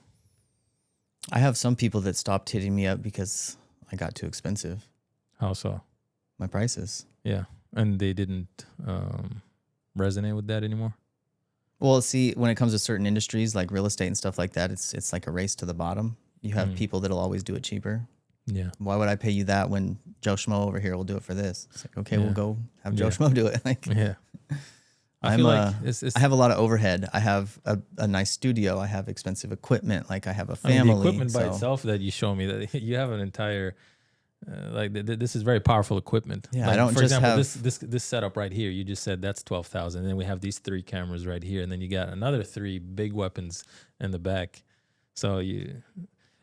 I have some people that stopped hitting me up because I got too expensive. How so? My prices. Yeah. And they didn't resonate with that anymore? Well, see, when it comes to certain industries like real estate and stuff like that, it's like a race to the bottom. You have people that'll always do it cheaper. Yeah. Why would I pay you that when Joe Schmo over here will do it for this? It's like, okay, we'll go have Joe Schmo do it. Like, Yeah. I I'm feel like it's I have a lot of overhead. I have a nice studio. I have expensive equipment. Like I have a I mean, family. the equipment by so- itself that you show me, that you have an entire this is very powerful equipment. Yeah, like, I don't for just example, have- this setup right here. You just said that's 12,000. Then we have these 3 cameras right here, and then you got another 3 big weapons in the back. So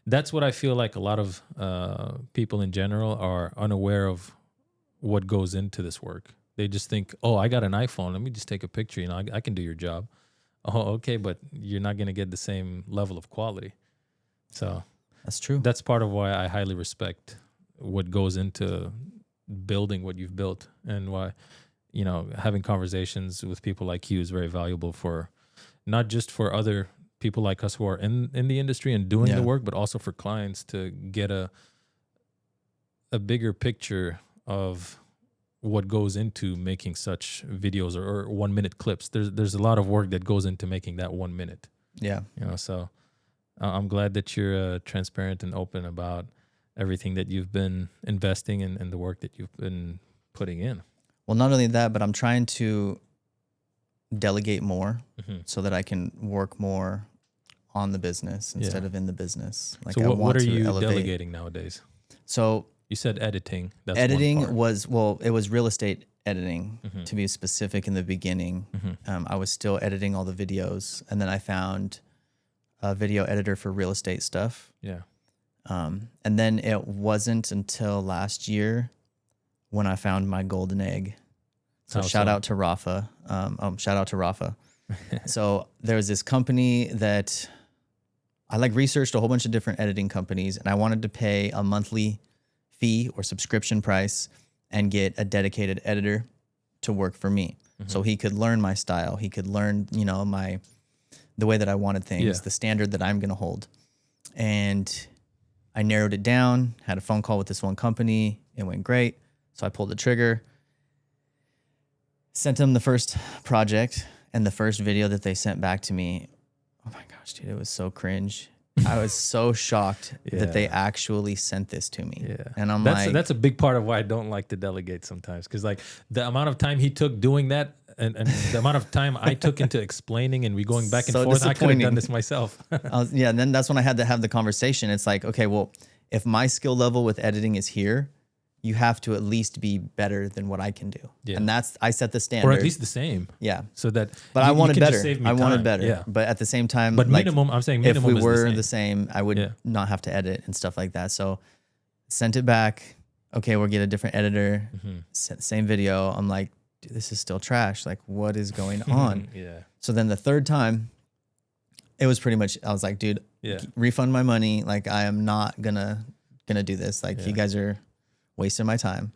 that's what I feel like a lot of people in general are unaware of what goes into this work. They just think, oh, I got an iPhone. Let me just take a picture. You know, I can do your job. Oh, okay, but you're not going to get the same level of quality. So That's true. that's part of why I highly respect what goes into building what you've built, and why, you know, having conversations with people like you is very valuable, for not just for other people like us who are in the industry and doing the work, but also for clients to get a bigger picture of what goes into making such videos or 1 minute clips. There's a lot of work that goes into making that 1 minute. Yeah. You know, so I'm glad that you're transparent and open about everything that you've been investing in and the work that you've been putting in. Well, not only that, but I'm trying to delegate more so that I can work more on the business instead of in the business. Like, So I what want are to you elevate. delegating nowadays? So You said editing. That's editing one part. was, well, it was real estate editing, to be specific. In the beginning, I was still editing all the videos, and then I found a video editor for real estate stuff. Yeah. And then it wasn't until last year when I found my golden egg. So shout out to Rafa. Shout out to Rafa. So there was this company that I like researched a whole bunch of different editing companies, and I wanted to pay a monthly fee or subscription price and get a dedicated editor to work for me. So he could learn my style. He could learn, you know, the way that I wanted things, the standard that I'm going to hold. And I narrowed it down, had a phone call with this one company. It went great. So I pulled the trigger, sent them the first project, and the first video that they sent back to me. Oh my gosh, dude, it was so cringe. I was so shocked that they actually sent this to me. Yeah. And I'm that's a big part of why I don't like to delegate sometimes. Because like the amount of time he took doing that and the amount of time I took into explaining and we going back and So forth, I could have done disappointing. this myself. and then that's when I had to have the conversation. It's like, okay, well, if my skill level with editing is here, you have to at least be better than what I can do. Yeah. And I set the standard. Or at least the same. Yeah. So that But you I wanted can better. just save me I wanted time. better. Yeah. But at the same time, But like, minimum, I'm saying if minimum we is were the same. I would not have to edit and stuff like that. So sent it back. Okay, we'll get a different editor. Same video. I'm like, dude, this is still trash. Like, what is going on? Yeah. So then the third time, it was pretty much, I was like, dude, refund my money. Like, I am not gonna do this. Like, you guys are wasting my time.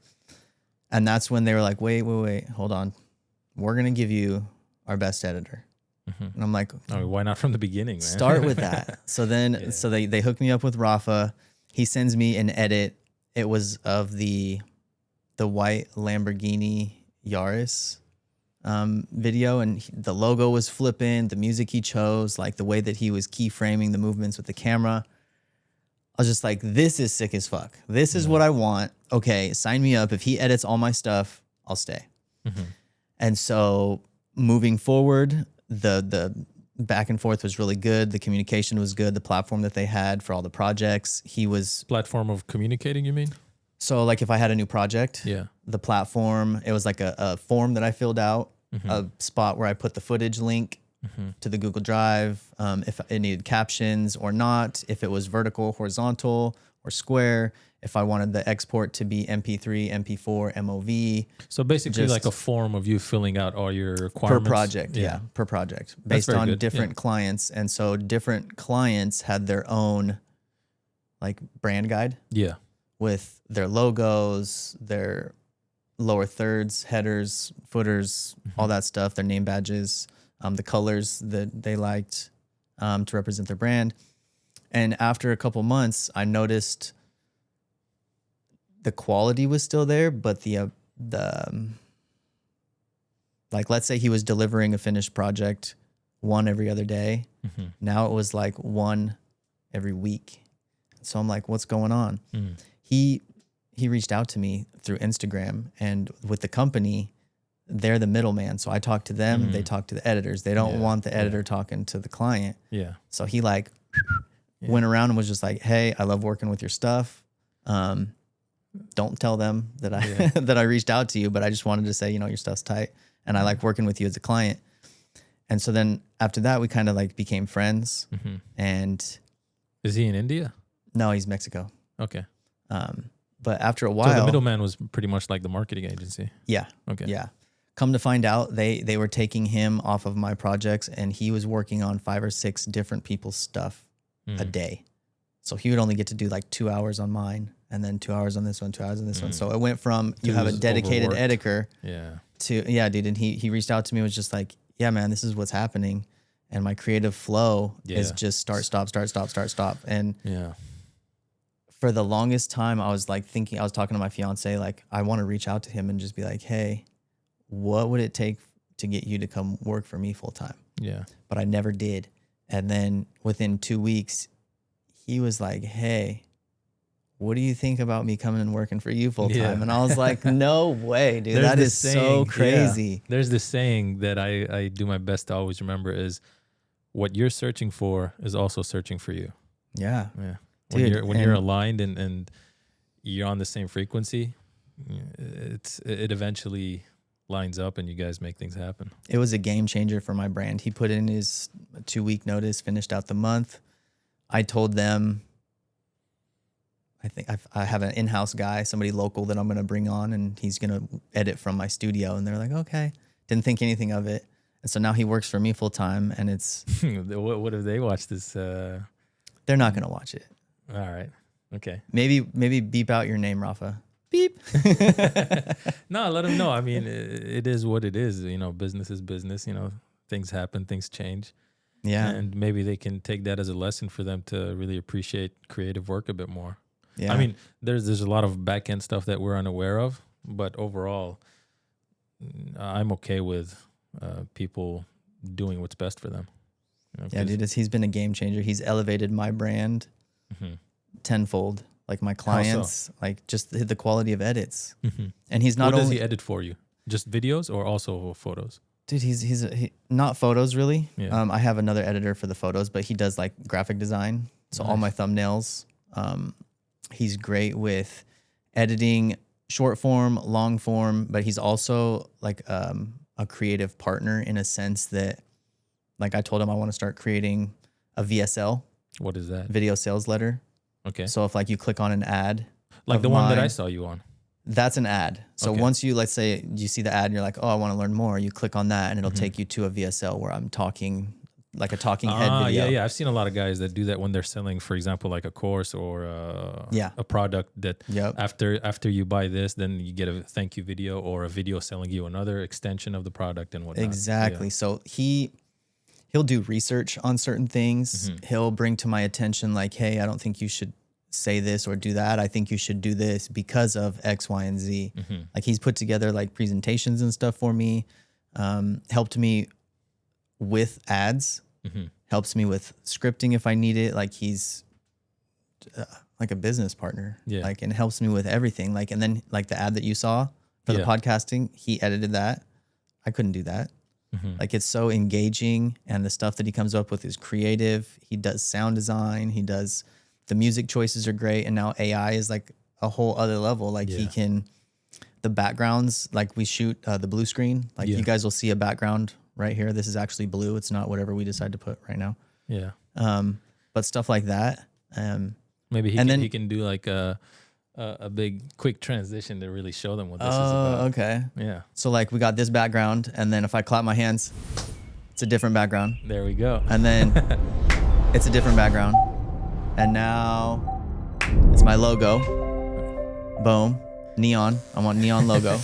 And that's when they were like, wait, hold on. We're going to give you our best editor. And I'm like, I mean, why not from the beginning, man? start with that. So then, so they hooked me up with Rafa. He sends me an edit. It was of the white Lamborghini Yaris video. And the logo was flipping, the music he chose, like the way that he was keyframing the movements with the camera. I was just like, this is sick as fuck. This is what I want. Okay, sign me up. If he edits all my stuff, I'll stay. And so moving forward, the back and forth was really good. The communication was good. The platform that they had for all the projects, he was... Platform of communicating, you mean? So like if I had a new project, the platform, it was like a form that I filled out, a spot where I put the footage link to the Google Drive, if it needed captions or not, if it was vertical, horizontal, or square, if I wanted the export to be MP3, MP4, MOV. So basically like a form of you filling out all your requirements. Per project, per project, based on different clients. And so different clients had their own like brand guide. Yeah. With their logos, their lower thirds, headers, footers, all that stuff, their name badges, the colors that they liked to represent their brand. And after a couple months, I noticed the quality was still there, but the like, let's say he was delivering a finished project one every other day. Now it was like one every week. So I'm like, what's going on? He reached out to me through Instagram, and with the company, they're the middleman. So I talk to them, they talk to the editors. They don't want the editor talking to the client. Yeah. So he like went around and was just like, hey, I love working with your stuff. Don't tell them that I that I reached out to you, but I just wanted to say, you know, your stuff's tight and I like working with you as a client. And so then after that, we kind of like became friends. And is he in India? No, he's Mexico. Okay. But after a while, so the middleman was pretty much like the marketing agency. Yeah. Okay. Yeah. Come to find out, they were taking him off of my projects, and he was working on 5 or 6 different people's stuff a day. So he would only get to do like 2 hours on mine, and then 2 hours on this one, 2 hours on this one. So it went from you have a dedicated editor to dude. And he reached out to me and was just like, yeah, man, this is what's happening. And my creative flow is just start, stop. And for the longest time, I was like thinking, I was talking to my fiance, like, I want to reach out to him and just be like, hey, what would it take to get you to come work for me full time? Yeah. But I never did. And then within 2 weeks, he was like, hey, what do you think about me coming and working for you full time? Yeah. And I was like, no way, dude. That is so crazy. There's this saying that I do my best to always remember is what you're searching for is also searching for you. Yeah. Yeah. Dude, When you're aligned and you're on the same frequency, it eventually lines up and you guys make things happen. It was a game changer for my brand. He put in his 2-week notice, finished out the month. I told them, I think I have an in-house guy, somebody local that I'm going to bring on, and he's going to edit from my studio. And they're like, okay. Didn't think anything of it. And so now he works for me full time, and it's... What if they watch this? They're not going to watch it. All right. Okay. Maybe beep out your name, Rafa. Beep. No, let them know. I mean, it is what it is. You know, business is business. You know, things happen, things change. Yeah. And maybe they can take that as a lesson for them to really appreciate creative work a bit more. Yeah. I mean, there's a lot of back end stuff that we're unaware of, but overall, I'm okay with people doing what's best for them. You know, yeah, dude, he's been a game changer. He's elevated my brand tenfold. Like my clients, like just the quality of edits. And he's not what only... does he edit for you? Just videos or also photos? Dude, he's not photos really. Yeah. I have another editor for the photos, but he does like graphic design. So all my thumbnails. He's great with editing short form, long form, but he's also like a creative partner in a sense that, like I told him I want to start creating a VSL. What is that? Video sales letter. Okay. So if like you click on an ad, like the one that I saw you on. That's an ad. So once you, let's say you see the ad and you're like, oh, I want to learn more. You click on that and it'll take you to a VSL where I'm talking, like a talking head video. Yeah. I've seen a lot of guys that do that when they're selling, for example, like a course or a product that after you buy this, then you get a thank you video or a video selling you another extension of the product and whatnot. Exactly. Yeah. So he'll do research on certain things. He'll bring to my attention like, hey, I don't think you should say this or do that. I think you should do this because of X, Y, and Z. Like he's put together like presentations and stuff for me, helped me with ads, helps me with scripting if I need it. Like he's like a business partner, like, and helps me with everything. Like, and then like the ad that you saw for the podcasting, he edited that. I couldn't do that. Like it's so engaging, and the stuff that he comes up with is creative. He does sound design. He does, the music choices are great. And now AI is like a whole other level. Like he can, the backgrounds, like we shoot the blue screen, like you guys will see a background right here. This is actually blue. It's not whatever we decide to put right now. Yeah. But stuff like that. Maybe he can do like a big quick transition to really show them what this is about. Okay. Yeah. So like we got this background, and then if I clap my hands, it's a different background. There we go. And then it's a different background. And now it's my logo. Boom. Neon. I want neon logo.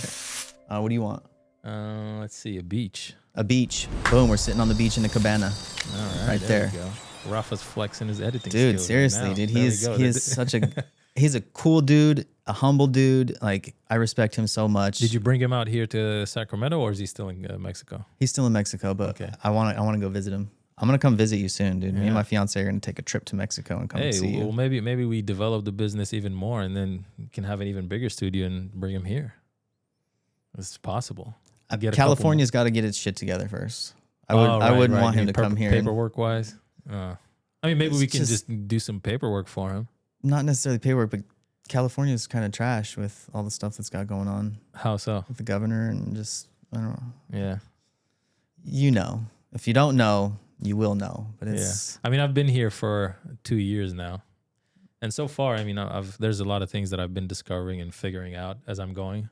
What do you want? Let's see, a beach. A beach. Boom. We're sitting on the beach in the cabana. All right there. We go. Rafa's flexing his editing dude, skills seriously, right now. dude. He is such a, he's a cool dude, a humble dude. Like I respect him so much. Did you bring him out here to Sacramento, or is he still in Mexico? He's still in Mexico, but I want to go visit him. I'm gonna come visit you soon, dude. Me and my fiance are gonna take a trip to Mexico and come and see you. Well, maybe we develop the business even more, and then can have an even bigger studio and bring him here. It's possible. California's got to get its shit together first. I wouldn't want him to come here. Paperwork wise, I mean, maybe we can just do some paperwork for him. Not necessarily paperwork, but California's kind of trash with all the stuff that's got going on. How so? With the governor and just, I don't know. Yeah. You know, if you don't know, you will know. But it's. I mean, I've been here for 2 years now, and so far, I mean, there's a lot of things that I've been discovering and figuring out as I'm going.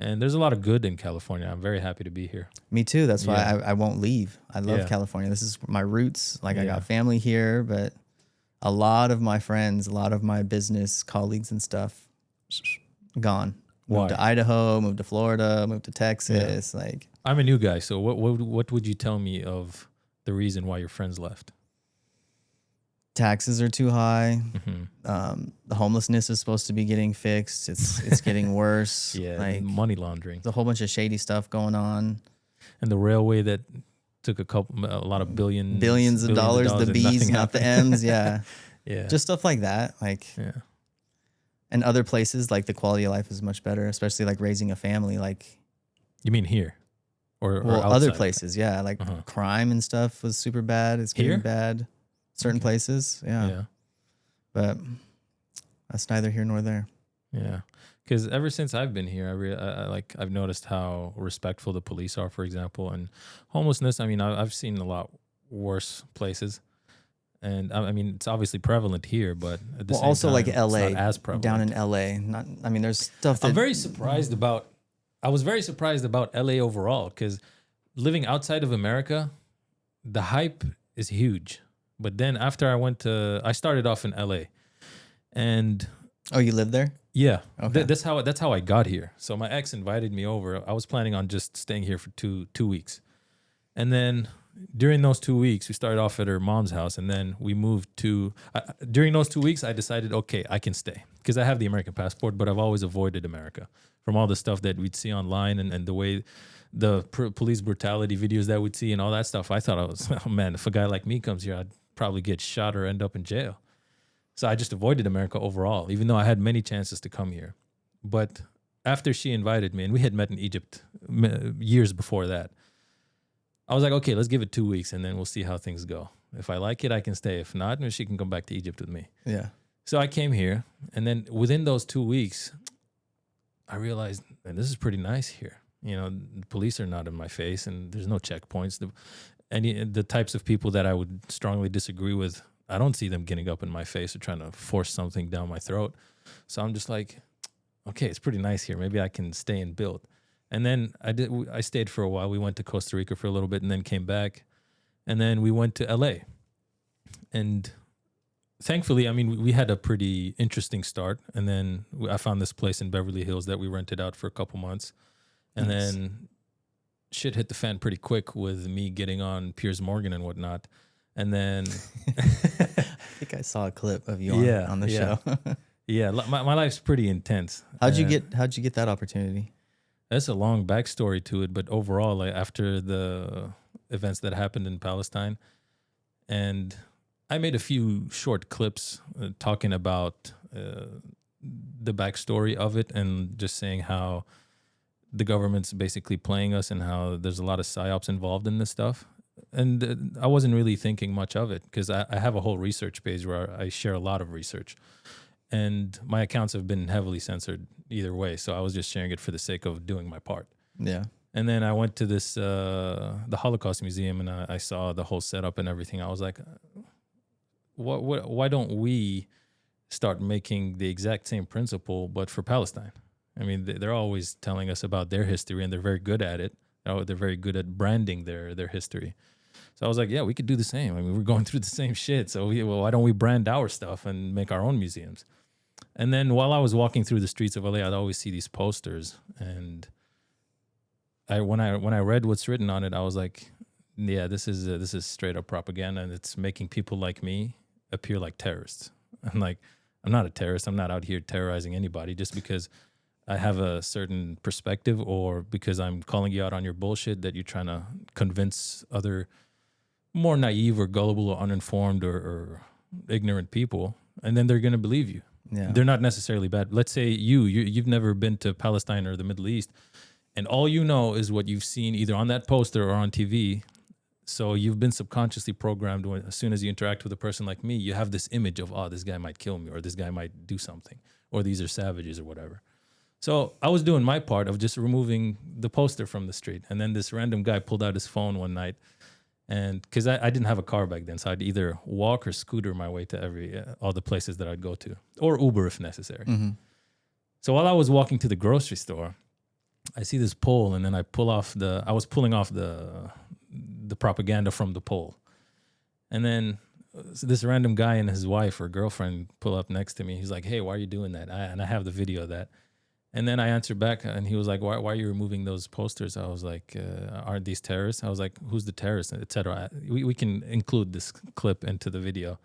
And there's a lot of good in California. I'm very happy to be here. Me too. That's why I won't leave. I love California. This is my roots. Like I got family here, but a lot of my friends, a lot of my business colleagues and stuff, gone. Moved to Idaho, moved to Florida, moved to Texas. Yeah. Like I'm a new guy. So what would you tell me of the reason why your friends left? Taxes are too high. The homelessness is supposed to be getting fixed. It's getting worse. Like money laundering. There's a whole bunch of shady stuff going on. And the railway that took a lot of billions of dollars. The B's, not the M's. Yeah. Just stuff like that. Like and other places, like the quality of life is much better, especially like raising a family. Like you mean here? or Well, outside other of- places, yeah, like crime and stuff was super bad. It's getting Here? bad. Certain places, yeah. Yeah. But that's neither here nor there. Yeah, because ever since I've been here, I've noticed how respectful the police are, for example, and homelessness. I mean, I've seen a lot worse places, and I mean, it's obviously prevalent here, but at the Well, same also time, like it's LA, not as prevalent. down in LA. Not, I mean, there's stuff that I'm very surprised about. I was very surprised about LA overall because living outside of America, the hype is huge. But then after I started off in LA, and Oh, you live there? yeah, Okay. that's how I got here. So my ex invited me over. I was planning on just staying here for two weeks, and then during those 2 weeks, we started off at her mom's house, and then we moved to. During those 2 weeks, I decided, okay, I can stay because I have the American passport, but I've always avoided America from all the stuff that we'd see online and the way the police brutality videos that we'd see and all that stuff. I thought I was, oh man, if a guy like me comes here, I'd probably get shot or end up in jail. So I just avoided America overall, even though I had many chances to come here. But after she invited me, and we had met in Egypt years before that, I was like, okay, let's give it 2 weeks and then we'll see how things go. If I like it, I can stay. If not, she can come back to Egypt with me. Yeah. So I came here, and then within those 2 weeks, I realized, man, this is pretty nice here. You know, the police are not in my face, and there's no checkpoints. The types of people that I would strongly disagree with, I don't see them getting up in my face or trying to force something down my throat. So I'm just like, okay, it's pretty nice here. Maybe I can stay and build. And then I stayed for a while. We went to Costa Rica for a little bit and then came back. And then we went to LA. And thankfully, I mean, we had a pretty interesting start. And then I found this place in Beverly Hills that we rented out for a couple months. And Nice. then shit hit the fan pretty quick with me getting on Piers Morgan and whatnot. And then I think I saw a clip of you on the yeah. show. Yeah, my life's pretty intense. How'd you get that opportunity? That's a long backstory to it, but overall, like after the events that happened in Palestine, and I made a few short clips talking about the backstory of it and just saying how the government's basically playing us and how there's a lot of psyops involved in this stuff. And I wasn't really thinking much of it because I have a whole research page where I share a lot of research. And my accounts have been heavily censored either way. So I was just sharing it for the sake of doing my part. Yeah. And then I went to this, the Holocaust Museum, and I saw the whole setup and everything. I was like, why don't we start making the exact same principle, but for Palestine? I mean, they're always telling us about their history, and they're very good at it. They're very good at branding their history. So I was like, yeah, we could do the same. I mean, we're going through the same shit. So why don't we brand our stuff and make our own museums? And then while I was walking through the streets of LA, I'd always see these posters. And when I read what's written on it, I was like, yeah, this is straight up propaganda, and it's making people like me appear like terrorists. I'm like, I'm not a terrorist. I'm not out here terrorizing anybody just because I have a certain perspective or because I'm calling you out on your bullshit that you're trying to convince other more naive or gullible or uninformed or ignorant people, and then they're going to believe you. Yeah. They're not necessarily bad. Let's say you've never been to Palestine or the Middle East, and all you know is what you've seen either on that poster or on TV. So you've been subconsciously programmed as soon as you interact with a person like me, you have this image of, oh, this guy might kill me or this guy might do something or these are savages or whatever. So I was doing my part of just removing the poster from the street. And then this random guy pulled out his phone one night. And because I didn't have a car back then, so I'd either walk or scooter my way to all the places that I'd go to, or Uber if necessary. Mm-hmm. So while I was walking to the grocery store, I see this pole, and then I was pulling off the propaganda from the pole. And then this random guy and his wife or girlfriend pull up next to me. He's like, hey, why are you doing that? And I have the video of that. And then I answered back, and he was like, why are you removing those posters? I was like, aren't these terrorists? I was like, who's the terrorist, et cetera. We can include this clip into the video.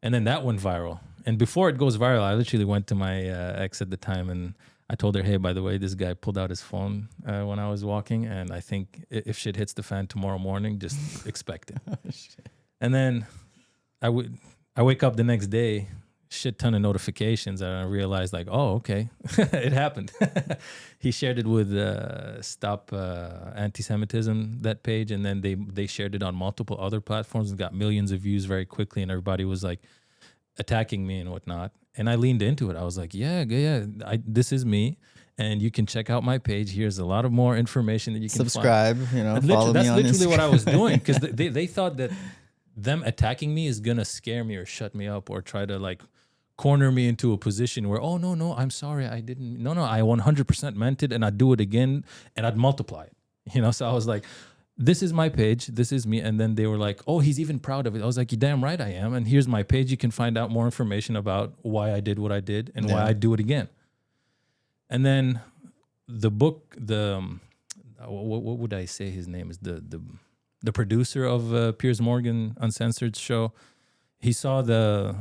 And then that went viral. And before it goes viral, I literally went to my ex at the time, and I told her, hey, by the way, this guy pulled out his phone when I was walking, and I think if shit hits the fan tomorrow morning, just expect it. Oh, shit. And then I wake up the next day, shit ton of notifications, and I realized like, oh, okay, it happened. He shared it with Stop Anti-Semitism, that page, and then they shared it on multiple other platforms and got millions of views very quickly, and everybody was like attacking me and whatnot. And I leaned into it. I was like, yeah, this is me. And you can check out my page. Here's a lot of more information that you can subscribe, find. Follow me on Instagram. That's literally what I was doing, because they thought that them attacking me is going to scare me or shut me up or try to like corner me into a position where, oh, no, I'm sorry. I didn't. No, I 100% meant it, and I'd do it again and I'd multiply it. So I was like, this is my page. This is me. And then they were like, oh, he's even proud of it. I was like, you're damn right I am. And here's my page. You can find out more information about why I did what I did and why I do it again. And then the book, what would I say his name is? The producer of Piers Morgan Uncensored show, he saw the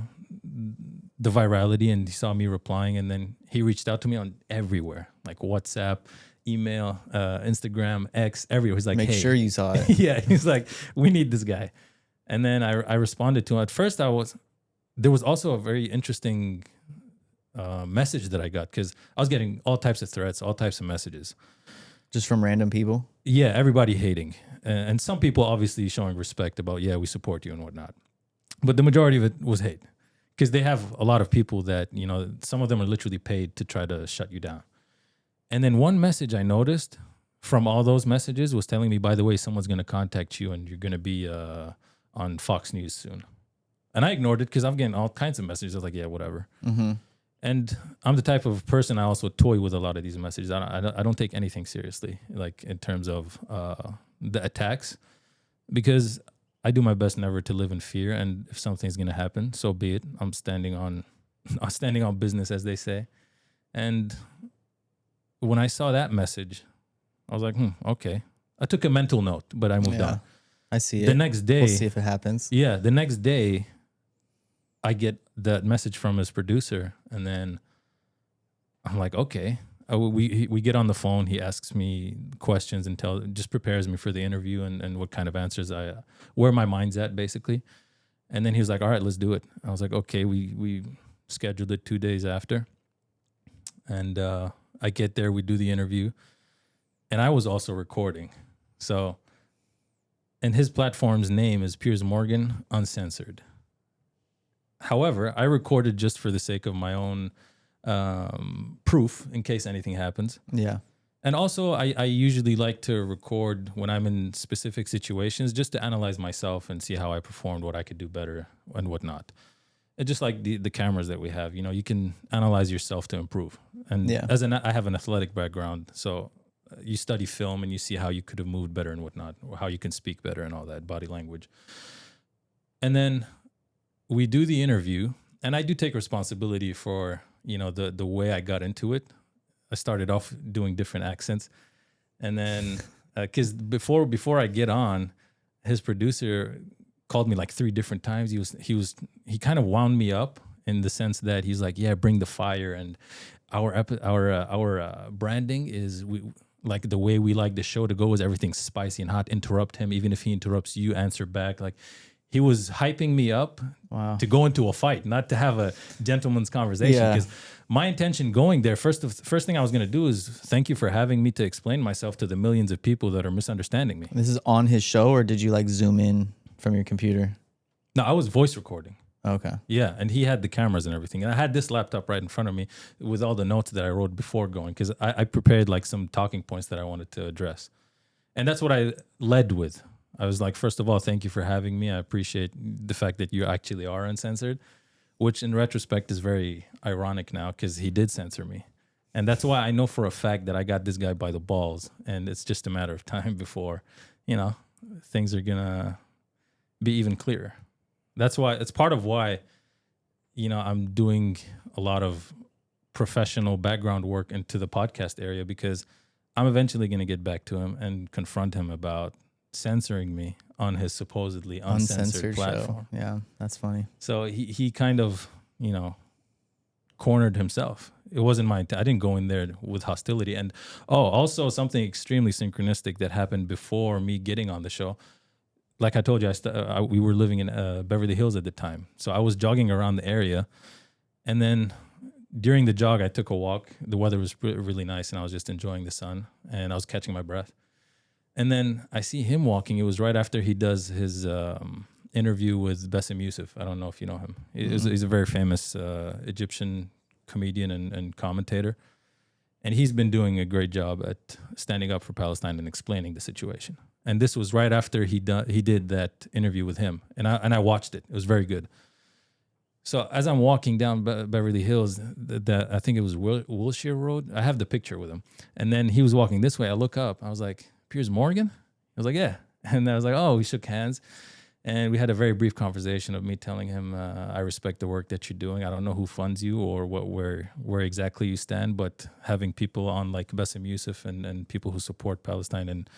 virality and he saw me replying, and then he reached out to me on everywhere, like WhatsApp, email, Instagram, X, everywhere. He's like, make sure you saw it. Yeah, he's like, we need this guy. And then I responded to him. At first, there was also a very interesting message that I got, because I was getting all types of threats, all types of messages. Just from random people? Yeah, everybody hating. And some people obviously showing respect about, yeah, we support you and whatnot. But the majority of it was hate, because they have a lot of people that, some of them are literally paid to try to shut you down. And then one message I noticed from all those messages was telling me, by the way, someone's going to contact you and you're going to be on Fox News soon. And I ignored it because I'm getting all kinds of messages. I was like, yeah, whatever. Mm-hmm. And I'm the type of person, I also toy with a lot of these messages. I don't take anything seriously, like in terms of the attacks, because I do my best never to live in fear. And if something's going to happen, so be it. I'm standing on business, as they say. And when I saw that message, I was like, okay. I took a mental note, but I moved on. I see it. The next day, we'll see if it happens. Yeah, the next day, I get that message from his producer, and then I'm like, okay. We get on the phone. He asks me questions and just prepares me for the interview and what kind of answers where my mind's at, basically. And then he was like, all right, let's do it. I was like, okay. We scheduled it 2 days after, and I get there. We do the interview, and I was also recording. So, and his platform's name is Piers Morgan Uncensored. However, I recorded just for the sake of my own proof in case anything happens. Yeah. And also, I usually like to record when I'm in specific situations just to analyze myself and see how I performed, what I could do better and whatnot. It's just like the cameras that we have, you can analyze yourself to improve. And I have an athletic background, so you study film and you see how you could have moved better and whatnot, or how you can speak better and all that, body language. And then we do the interview, and I do take responsibility for, the way I got into it. I started off doing different accents, and then because before I get on, his producer called me like 3 different times. He kind of wound me up in the sense that he's like, yeah, bring the fire, and our branding is like the way we like the show to go is everything spicy and hot. Interrupt him, even if he interrupts you, answer back. Like, he was hyping me up to go into a fight, not to have a gentleman's conversation. Because my intention going there, first thing I was going to do is thank you for having me to explain myself to the millions of people that are misunderstanding me. This is on his show, or did you like zoom in from your computer? No, I was voice recording. Okay. Yeah, and he had the cameras and everything. And I had this laptop right in front of me with all the notes that I wrote before going, because I prepared like some talking points that I wanted to address. And that's what I led with. I was like, first of all, thank you for having me. I appreciate the fact that you actually are uncensored, which in retrospect is very ironic now because he did censor me. And that's why I know for a fact that I got this guy by the balls, and it's just a matter of time before, things are going to be even clearer. That's why, it's part of why, I'm doing a lot of professional background work into the podcast area, because I'm eventually going to get back to him and confront him about censoring me on his supposedly uncensored platform. Show. Yeah, that's funny. So he kind of, cornered himself. It wasn't I didn't go in there with hostility. And also something extremely synchronistic that happened before me getting on the show. Like I told you, we were living in Beverly Hills at the time. So I was jogging around the area, And then during the jog, I took a walk. The weather was really nice, and I was just enjoying the sun, and I was catching my breath. And then I see him walking. It was right after he does his interview with Bassem Youssef. I don't know if you know him. He's a very famous Egyptian comedian and commentator. And he's been doing a great job at standing up for Palestine and explaining the situation. And this was right after he did that interview with him. And I watched it. It was very good. So as I'm walking down Beverly Hills, that I think it was Wilshire Road. I have the picture with him. And then he was walking this way. I look up. I was like, Piers Morgan? I was like, yeah. And I was like, oh, we shook hands. And we had a very brief conversation of me telling him, I respect the work that you're doing. I don't know who funds you or where exactly you stand, but having people on like Bassem Youssef and people who support Palestine and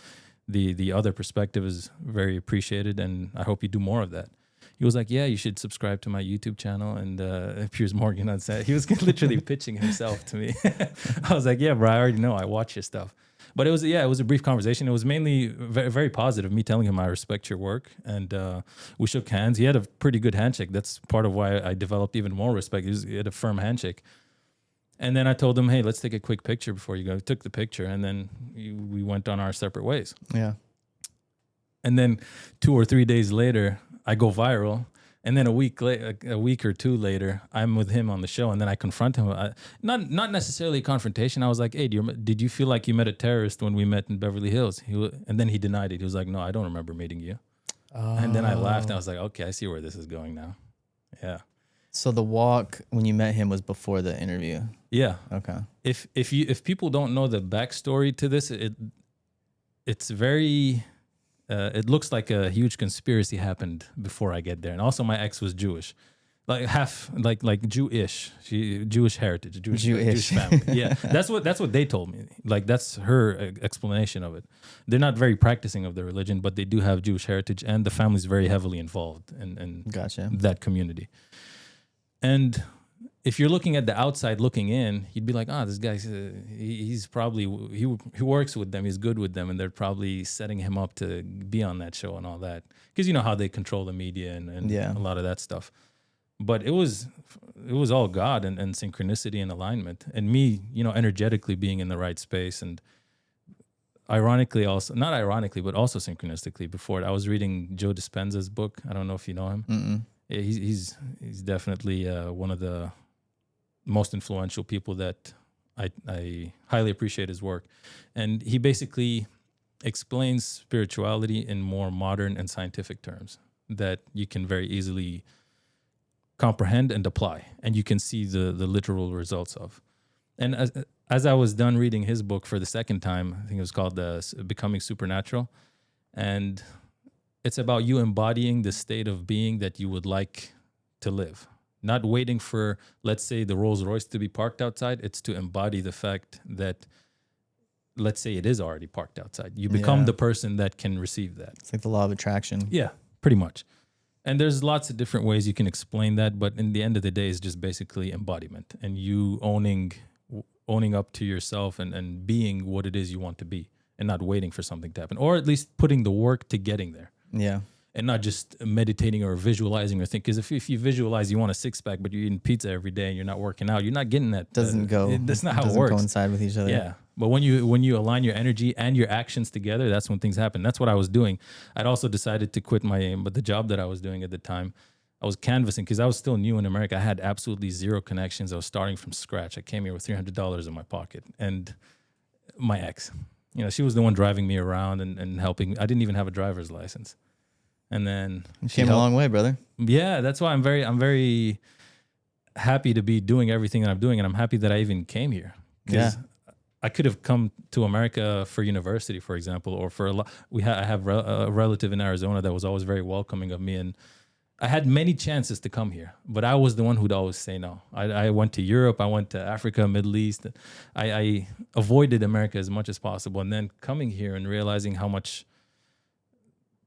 the other perspective is very appreciated. And I hope you do more of that. He was like, yeah, you should subscribe to my YouTube channel. And Piers Morgan on set, he was literally pitching himself to me. I was like, yeah, bro, I already know. I watch your stuff. But it was a brief conversation. It was mainly very, very positive. Me telling him I respect your work, and we shook hands. He had a pretty good handshake. That's part of why I developed even more respect. He had a firm handshake. And then I told him, hey, let's take a quick picture before you go. We took the picture, and then we went on our separate ways. Yeah. And then 2 or 3 days later, I go viral. And then a week or two later, I'm with him on the show, and then I confront him. Not necessarily a confrontation. I was like, "Hey, did you feel like you met a terrorist when we met in Beverly Hills?" And then he denied it. He was like, "No, I don't remember meeting you." And then I laughed, and I was like, "Okay, I see where this is going now." Yeah. So the walk when you met him was before the interview. Yeah. Okay. If people don't know the backstory to this, it's very. It looks like a huge conspiracy happened before I get there, and also my ex was Jewish, like half, like Jewish, Jewish heritage, Jewish family. Yeah, that's what they told me. Like that's her explanation of it. They're not very practicing of their religion, but they do have Jewish heritage, and the family's very heavily involved in Gotcha. that community. And if you're looking at the outside looking in, you'd be like, this guy's he's probably he works with them, he's good with them, and they're probably setting him up to be on that show and all that, because you know how they control the media and a lot of that stuff. But it was all God and synchronicity and alignment, and me, energetically being in the right space, and ironically also, not ironically, but also synchronistically. Before it, I was reading Joe Dispenza's book. I don't know if you know him. Mm-mm. Yeah, he's definitely one of the most influential people that I highly appreciate his work. And he basically explains spirituality in more modern and scientific terms that you can very easily comprehend and apply, and you can see the literal results of. And as I was done reading his book for the second time, I think it was called Becoming Supernatural, and it's about you embodying the state of being that you would like to live. Not waiting for, let's say, the Rolls Royce to be parked outside. It's to embody the fact that, let's say, it is already parked outside. You become the person that can receive that. It's like the law of attraction. Yeah, pretty much. And there's lots of different ways you can explain that, but in the end of the day, it's just basically embodiment and you owning up to yourself and being what it is you want to be, and not waiting for something to happen, or at least putting the work to getting there. Yeah. And not just meditating or visualizing or think. Because if you visualize you want a six-pack, but you're eating pizza every day and you're not working out, you're not getting that. That's not how it works. Doesn't coincide with each other. Yeah. But when you align your energy and your actions together, that's when things happen. That's what I was doing. I'd also decided to quit the job that I was doing at the time, I was canvassing because I was still new in America. I had absolutely zero connections. I was starting from scratch. I came here with $300 in my pocket. And my ex, she was the one driving me around and helping. I didn't even have a driver's license. And then she came a long way, brother. Yeah, that's why I'm very happy to be doing everything that I'm doing, and I'm happy that I even came here. Because I could have come to America for university, for example, or for I have a relative in Arizona that was always very welcoming of me, and I had many chances to come here, but I was the one who'd always say no. I went to Europe, I went to Africa, Middle East. I avoided America as much as possible, and then coming here and realizing how much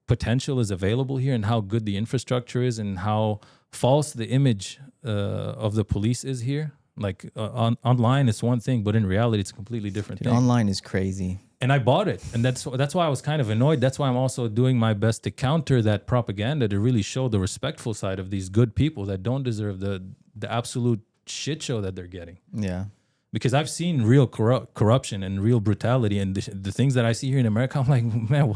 potential is available here and how good the infrastructure is and how false the image of the police is here. Like online it's one thing, but in reality it's a completely different thing. Online is crazy. And I bought it, and that's why I was kind of annoyed. That's why I'm also doing my best to counter that propaganda, to really show the respectful side of these good people that don't deserve the absolute shit show that they're getting. Yeah. Because I've seen real corruption and real brutality, and the things that I see here in America, I'm like, man,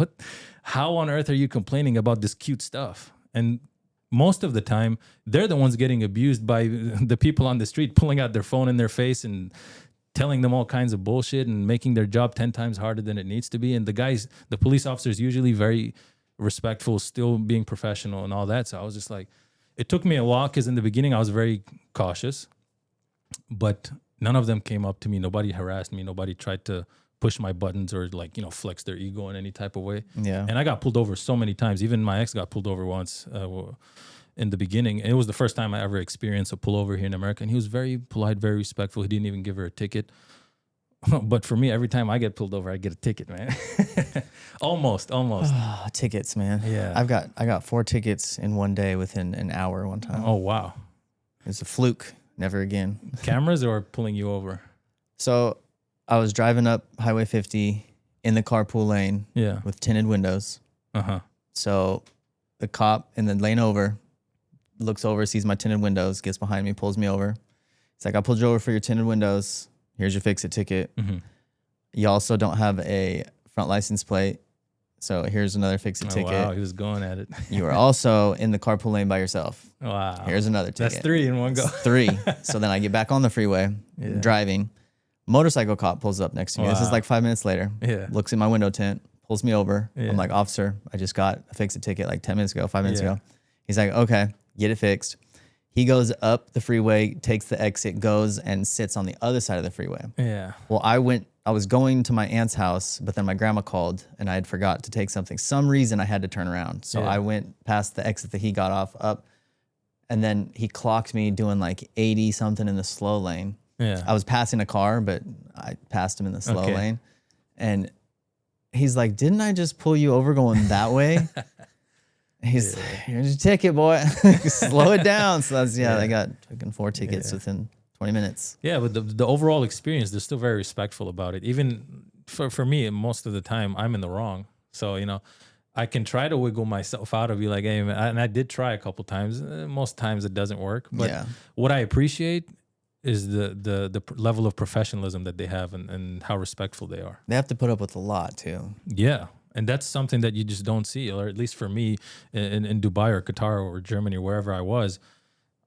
how on earth are you complaining about this cute stuff? And most of the time, they're the ones getting abused by the people on the street, pulling out their phone in their face and telling them all kinds of bullshit and making their job 10 times harder than it needs to be. And the police officers usually very respectful, still being professional and all that. So I was just like, it took me a while because in the beginning I was very cautious, but none of them came up to me. Nobody harassed me. Nobody tried to push my buttons or like, flex their ego in any type of way. Yeah. And I got pulled over so many times. Even my ex got pulled over once in the beginning. It was the first time I ever experienced a pullover here in America. And he was very polite, very respectful. He didn't even give her a ticket. But for me, every time I get pulled over, I get a ticket, man. Almost. Tickets, man. Yeah. I got 4 tickets in one day within an hour one time. Oh, wow. It's a fluke. Never again. Cameras or pulling you over? So I was driving up Highway 50 in the carpool lane with tinted windows. Uh-huh. So the cop in the lane over looks over, sees my tinted windows, gets behind me, pulls me over. He's like, I pulled you over for your tinted windows. Here's your fix-it ticket. Mm-hmm. You also don't have a front license plate. So here's another fix-it ticket. Wow, he was going at it. You were also in the carpool lane by yourself. Wow. Here's another ticket. That's 3 in one go. 3. So then I get back on the freeway, driving. Motorcycle cop pulls up next to me. This is like 5 minutes later. Yeah. Looks in my window tint, pulls me over. Yeah. I'm like, officer, I just got a fix-it ticket like 10 minutes ago, 5 minutes ago. He's like, okay, get it fixed. He goes up the freeway, takes the exit, goes and sits on the other side of the freeway. Yeah. Well, I was going to my aunt's house, but then my grandma called and I had forgot to take something. Some reason I had to turn around. So I went past the exit that he got off up, and then he clocked me doing like 80 something in the slow lane. Yeah. I was passing a car, but I passed him in the slow lane. And he's like, didn't I just pull you over going that way? He's like, here's your ticket, boy. Slow it down. So that's, I got fucking 4 tickets within 20 minutes. Yeah, but the overall experience, they're still very respectful about it. Even for me, most of the time, I'm in the wrong. So, I can try to wiggle myself out of be like, hey, man, and I did try a couple times. Most times it doesn't work. But what I appreciate is the level of professionalism that they have and how respectful they are. They have to put up with a lot, too. Yeah. And that's something that you just don't see, or at least for me in Dubai or Qatar or Germany or wherever I was,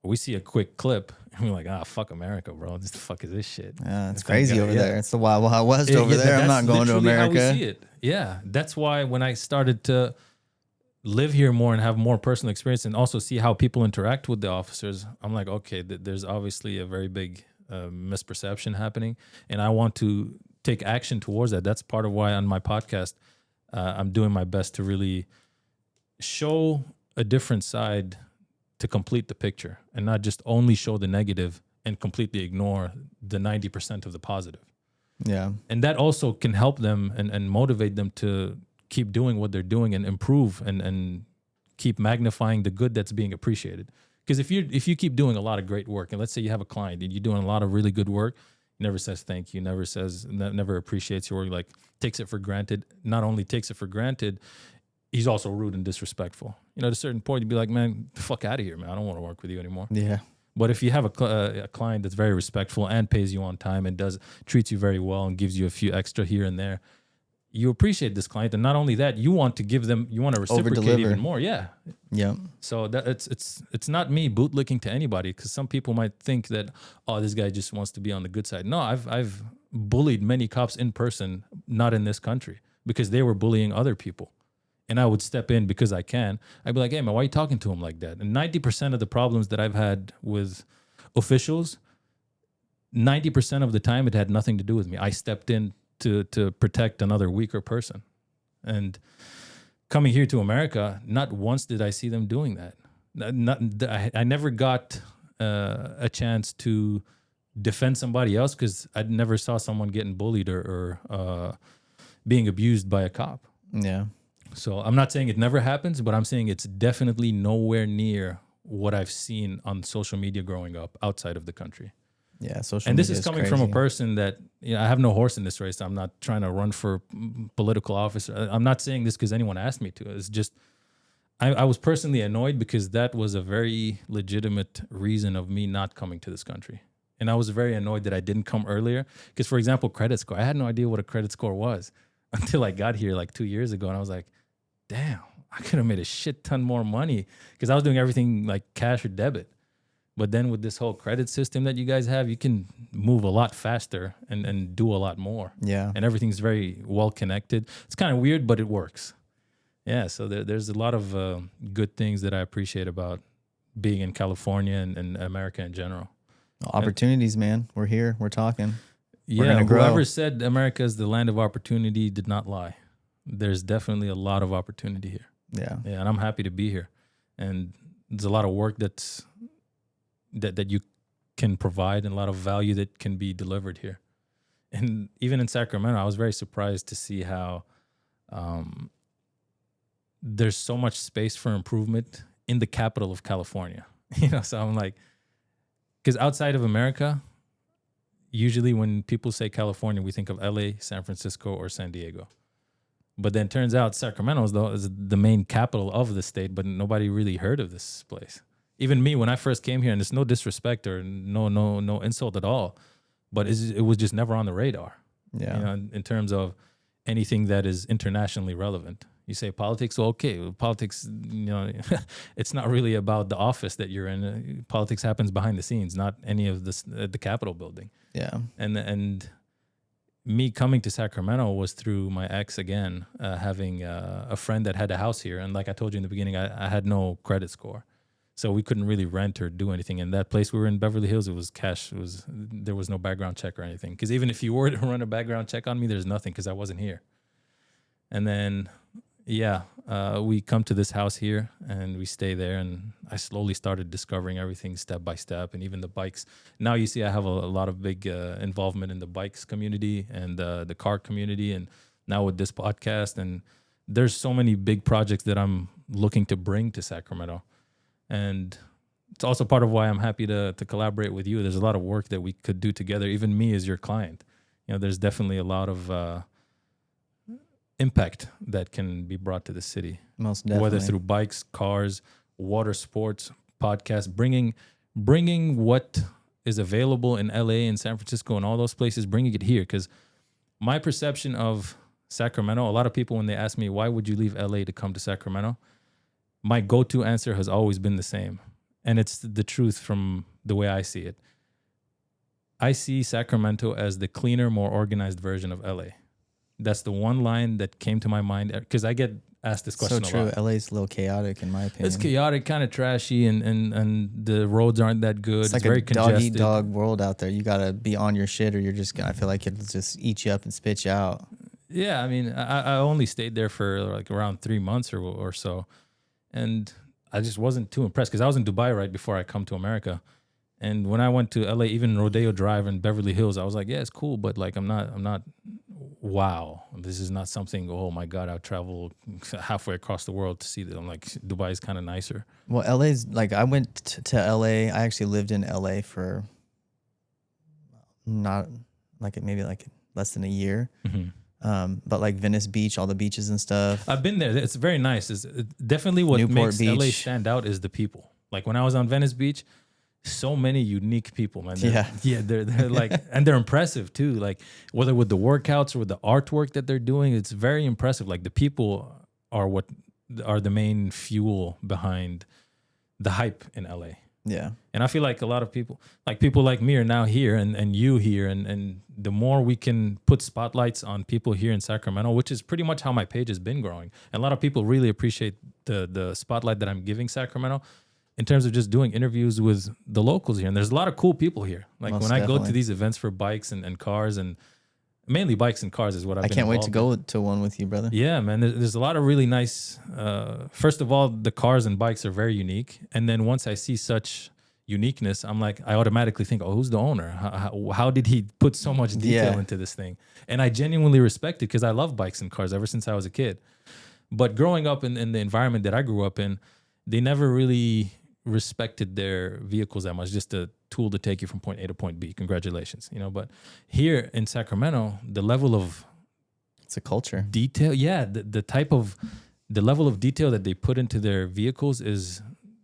we see a quick clip and we're like, fuck America, bro. What the fuck is this shit? Yeah, it's crazy over there. It's the Wild Wild West over there. I'm not going to America. How we see it. Yeah. That's why when I started to live here more and have more personal experience and also see how people interact with the officers, I'm like, okay, there's obviously a very big misperception happening. And I want to take action towards that. That's part of why on my podcast, I'm doing my best to really show a different side to complete the picture and not just only show the negative and completely ignore the 90% of the positive. Yeah. And that also can help them and motivate them to keep doing what they're doing and improve and keep magnifying the good that's being appreciated. Because if you keep doing a lot of great work, and let's say you have a client and you're doing a lot of really good work, never says thank you, never appreciates your work, like takes it for granted. Not only takes it for granted, he's also rude and disrespectful. At a certain point, you'd be like, man, the fuck out of here, man. I don't want to work with you anymore. Yeah. But if you have a client that's very respectful and pays you on time and treats you very well and gives you a few extra here and there, you appreciate this client. And not only that, you want to reciprocate even more. Yeah. Yeah. So that it's not me bootlicking to anybody, because some people might think that, this guy just wants to be on the good side. No, I've bullied many cops in person, not in this country, because they were bullying other people. And I would step in because I can. I'd be like, hey, man, why are you talking to him like that? And 90% of the problems that I've had with officials, 90% of the time, it had nothing to do with me. I stepped in to protect another weaker person. And coming here to America, not once did I see them doing that. I never got a chance to defend somebody else because I never saw someone getting bullied or being abused by a cop. Yeah. So I'm not saying it never happens, but I'm saying it's definitely nowhere near what I've seen on social media growing up outside of the country. Yeah, social and media this is coming from a person that, I have no horse in this race. I'm not trying to run for political office. I'm not saying this because anyone asked me to. It's just I was personally annoyed because that was a very legitimate reason of me not coming to this country. And I was very annoyed that I didn't come earlier. Because, for example, credit score, I had no idea what a credit score was until I got here like 2 years ago. And I was like, damn, I could have made a shit ton more money because I was doing everything like cash or debit. But then with this whole credit system that you guys have, you can move a lot faster and do a lot more. Yeah. And everything's very well connected. It's kind of weird, but it works. Yeah, so there's a lot of good things that I appreciate about being in California and America in general. Opportunities, man. We're here. We're talking. We're Yeah, gonna grow. whoever said America is the land of opportunity did not lie. There's definitely a lot of opportunity here. Yeah. Yeah, and I'm happy to be here. And there's a lot of work that you can provide and a lot of value that can be delivered here. And even in Sacramento, I was very surprised to see how there's so much space for improvement in the capital of California. So I'm like, because outside of America, usually when people say California, we think of LA, San Francisco, or San Diego. But then turns out Sacramento is the main capital of the state, but nobody really heard of this place. Even me, when I first came here, and it's no disrespect or no insult at all, but it was just never on the radar. Yeah. In terms of anything that is internationally relevant. You say politics, well, okay, politics, it's not really about the office that you're in. Politics happens behind the scenes, not any of this the Capitol building. Yeah. And me coming to Sacramento was through my ex again, having a friend that had a house here. And like I told you in the beginning, I had no credit score. So we couldn't really rent or do anything. And that place we were in, Beverly Hills, it was cash. There was no background check or anything. Because even if you were to run a background check on me, there's nothing because I wasn't here. And then, we come to this house here and we stay there. And I slowly started discovering everything step by step. And even the bikes. Now you see I have a lot of big involvement in the bikes community and the car community. And now with this podcast. And there's so many big projects that I'm looking to bring to Sacramento. And it's also part of why I'm happy to collaborate with you. There's a lot of work that we could do together, even me as your client. There's definitely a lot of impact that can be brought to the city. Most definitely. Whether through bikes, cars, water sports, podcasts, bringing what is available in LA and San Francisco and all those places, bringing it here. Because my perception of Sacramento, a lot of people, when they ask me, why would you leave LA to come to Sacramento? My go-to answer has always been the same. And it's the truth from the way I see it. I see Sacramento as the cleaner, more organized version of LA. That's the one line that came to my mind because I get asked this question so true. a lot. LA's a little chaotic in my opinion. It's chaotic, kind of trashy, and the roads aren't that good. It's like very a congested. dog-eat-dog world out there. You got to be on your shit or you're just going to, I feel like it'll just eat you up and spit you out. Yeah, I mean, I only stayed there for like around 3 months or so. And I just wasn't too impressed because I was in Dubai right before I come to America. And when I went to LA, even Rodeo Drive and Beverly Hills, I was like, yeah, it's cool, but like I'm not wow. This is not something, oh my God, I'll travel halfway across the world to see that. I'm like, Dubai is kind of nicer. Well, LA's like, I went to LA. I actually lived in LA for not like maybe like less than a year. Mm-hmm. But like Venice Beach, all the beaches and stuff. I've been there. It's very nice. It's definitely what Newport makes LA Beach. stand out is the people. Like when I was on Venice Beach, so many unique people, man. They're like, and they're impressive too. Like whether with the workouts or with the artwork that they're doing, it's very impressive. Like the people are what are the main fuel behind the hype in LA. Yeah. And I feel like a lot of people like me are now here and you here. And the more we can put spotlights on people here in Sacramento, which is pretty much how my page has been growing. And a lot of people really appreciate the spotlight that I'm giving Sacramento in terms of just doing interviews with the locals here. And there's a lot of cool people here. Like Most when I go definitely. to these events for bikes and cars, and mainly bikes and cars is what I've I been can't wait to involved go to one with you, brother. Yeah, man. There's a lot of really nice. First of all, the cars and bikes are very unique. And then once I see such uniqueness, I'm like, I automatically think, oh, who's the owner? How did he put so much detail into this thing? And I genuinely respect it because I love bikes and cars ever since I was a kid. But growing up in the environment that I grew up in, they never really respected their vehicles that much, just a tool to take you from point A to point B. Congratulations. But here in Sacramento, the level of It's a culture. detail, the level of detail that they put into their vehicles is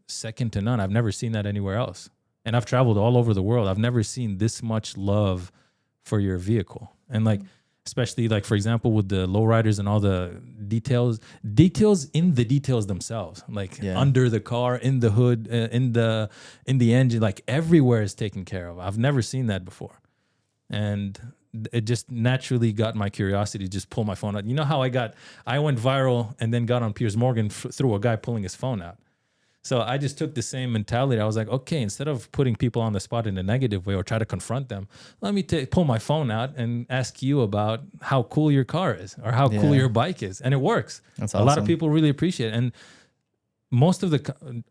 second to none. I've never seen that anywhere else. And I've traveled all over the world. I've never seen this much love for your vehicle. And like, especially like, for example, with the lowriders and all the details in the details themselves, like under the car, in the hood, in the engine, like everywhere is taken care of. I've never seen that before. And it just naturally got my curiosity to just pull my phone out. You know how I went viral and then got on Piers Morgan through a guy pulling his phone out. So I just took the same mentality. I was like, okay, instead of putting people on the spot in a negative way or try to confront them, let me pull my phone out and ask you about how cool your car is or how cool your bike is. And it works. That's awesome. A lot of people really appreciate it. And most of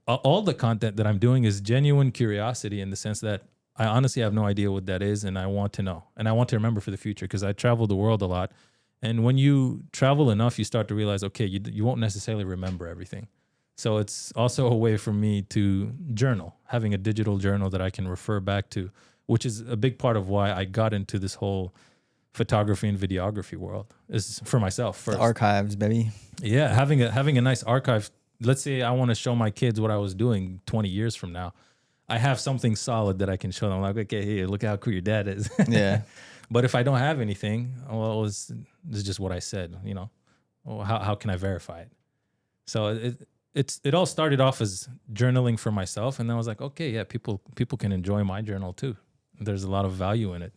all the content that I'm doing is genuine curiosity in the sense that I honestly have no idea what that is. And I want to know. And I want to remember for the future because I travel the world a lot. And when you travel enough, you start to realize, okay, you won't necessarily remember everything. So it's also a way for me to journal, having a digital journal that I can refer back to, which is a big part of why I got into this whole photography and videography world, is for myself first. The archives, baby. Yeah, having a nice archive. Let's say I want to show my kids what I was doing 20 years from now. I have something solid that I can show them. Like, okay, here, look how cool your dad is. Yeah. But if I don't have anything, well, this is just what I said, you know. Well, how can I verify it? So it all started off as journaling for myself, and then I was like, okay, yeah, people can enjoy my journal too. There's a lot of value in it,